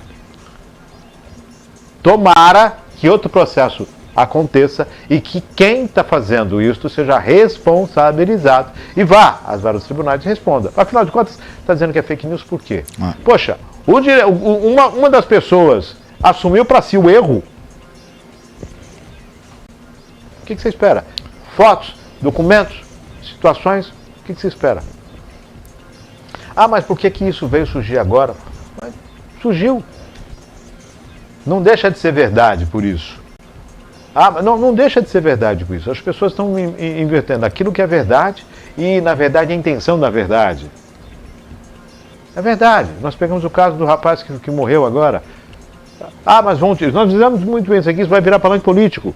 Tomara que outro processo aconteça e que quem está fazendo isso seja responsabilizado e vá às vários tribunais e responda. Afinal de contas, está dizendo que é fake news por quê? Poxa, uma das pessoas assumiu para si o erro. O que você espera? Fotos, documentos, situações, o que você espera? Mas por que isso veio surgir agora? Mas surgiu. Não deixa de ser verdade por isso. Não deixa de ser verdade por isso. As pessoas estão invertendo aquilo que é verdade e, na verdade, a intenção da verdade. É verdade. Nós pegamos o caso do rapaz que morreu agora. Mas nós fizemos muito bem isso aqui, isso vai virar palanque político.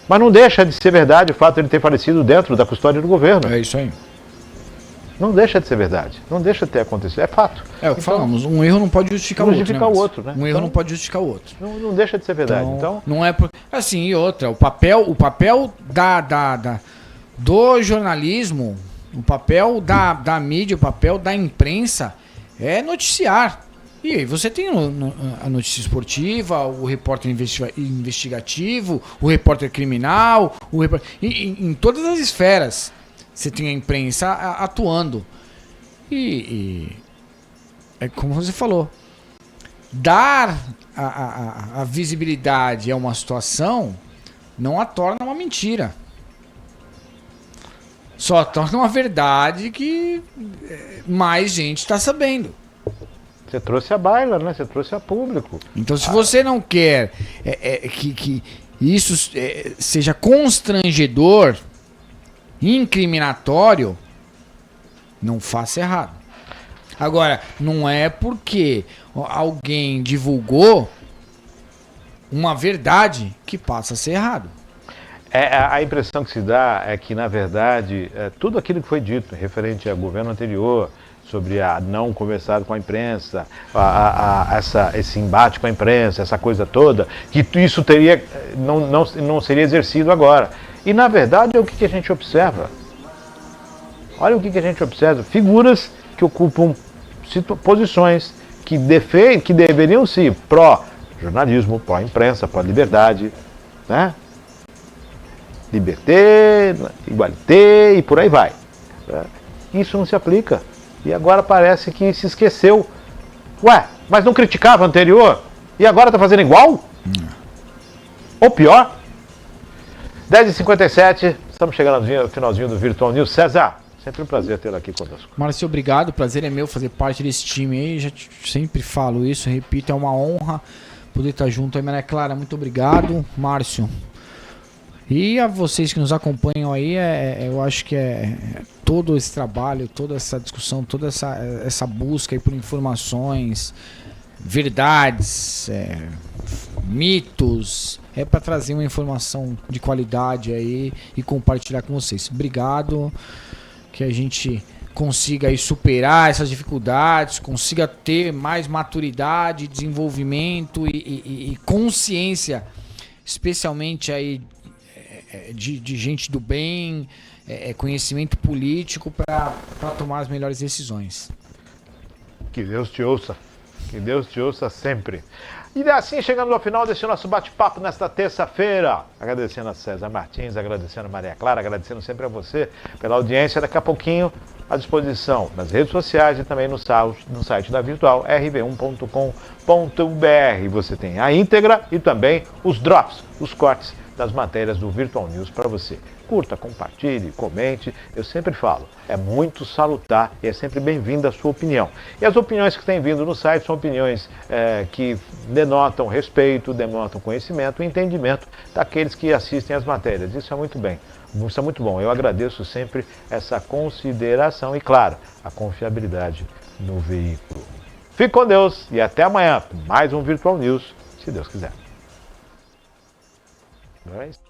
Mas não deixa de ser verdade o fato de ele ter falecido dentro da custódia do governo. É isso aí. Não deixa de ser verdade. Não deixa de ter acontecido. É fato. É o que falamos. Um erro não pode justificar o outro. Né? Um erro não pode justificar o outro. Não deixa de ser verdade. Então, não é por... Assim, e outra. O papel do jornalismo, o papel da mídia, o papel da imprensa é noticiar. E aí você tem a notícia esportiva, o repórter investigativo, o repórter criminal, em todas as esferas. Você tem a imprensa atuando. E é como você falou. Dar a visibilidade a uma situação não a torna uma mentira. Só torna uma verdade que mais gente está sabendo. Você trouxe a baila, né? Você trouxe a público. Então, se você não quer que isso seja constrangedor, incriminatório, não faça errado. Agora, não é porque alguém divulgou uma verdade que passa a ser errado. A impressão que se dá é que, na verdade, tudo aquilo que foi dito referente ao governo anterior, sobre a não conversar com a imprensa, esse embate com a imprensa, essa coisa toda, que isso não seria exercido agora. E, na verdade, é o que a gente observa. Olha o que a gente observa. Figuras que ocupam posições que deveriam ser pró-jornalismo, pró-imprensa, pró-liberdade, né? Liberté, igualité e por aí vai. Isso não se aplica. E agora parece que se esqueceu. Mas não criticava anterior? E agora está fazendo igual? Ou pior? 10h57, estamos chegando ao finalzinho do Virtual News. César, sempre um prazer tê-lo aqui conosco. Márcio, obrigado. O prazer é meu fazer parte desse time aí. Já sempre falo isso, repito, é uma honra poder estar junto aí, Maria Clara. Muito obrigado. Márcio, E a vocês que nos acompanham aí, eu acho que todo esse trabalho, toda essa discussão, toda essa busca aí por informações, verdades, mitos, para trazer uma informação de qualidade aí e compartilhar com vocês. Obrigado, que a gente consiga aí superar essas dificuldades, consiga ter mais maturidade, desenvolvimento e consciência, especialmente aí de gente do bem, conhecimento político para tomar as melhores decisões. Que Deus te ouça. Que Deus te ouça sempre. E assim chegamos ao final desse nosso bate-papo nesta terça-feira. Agradecendo a César Martins, agradecendo a Maria Clara, agradecendo sempre a você pela audiência. Daqui a pouquinho à disposição nas redes sociais e também no site da Virtual, rv1.com.br. Você tem a íntegra e também os drops, os cortes das matérias do Virtual News para você. Curta, compartilhe, comente. Eu sempre falo, é muito salutar e é sempre bem-vinda a sua opinião. E as opiniões que têm vindo no site são opiniões que denotam respeito, denotam conhecimento e entendimento daqueles que assistem às matérias. Isso é muito bem. Isso é muito bom. Eu agradeço sempre essa consideração e, claro, a confiabilidade no veículo. Fique com Deus e até amanhã com mais um Virtual News, se Deus quiser. Não é isso?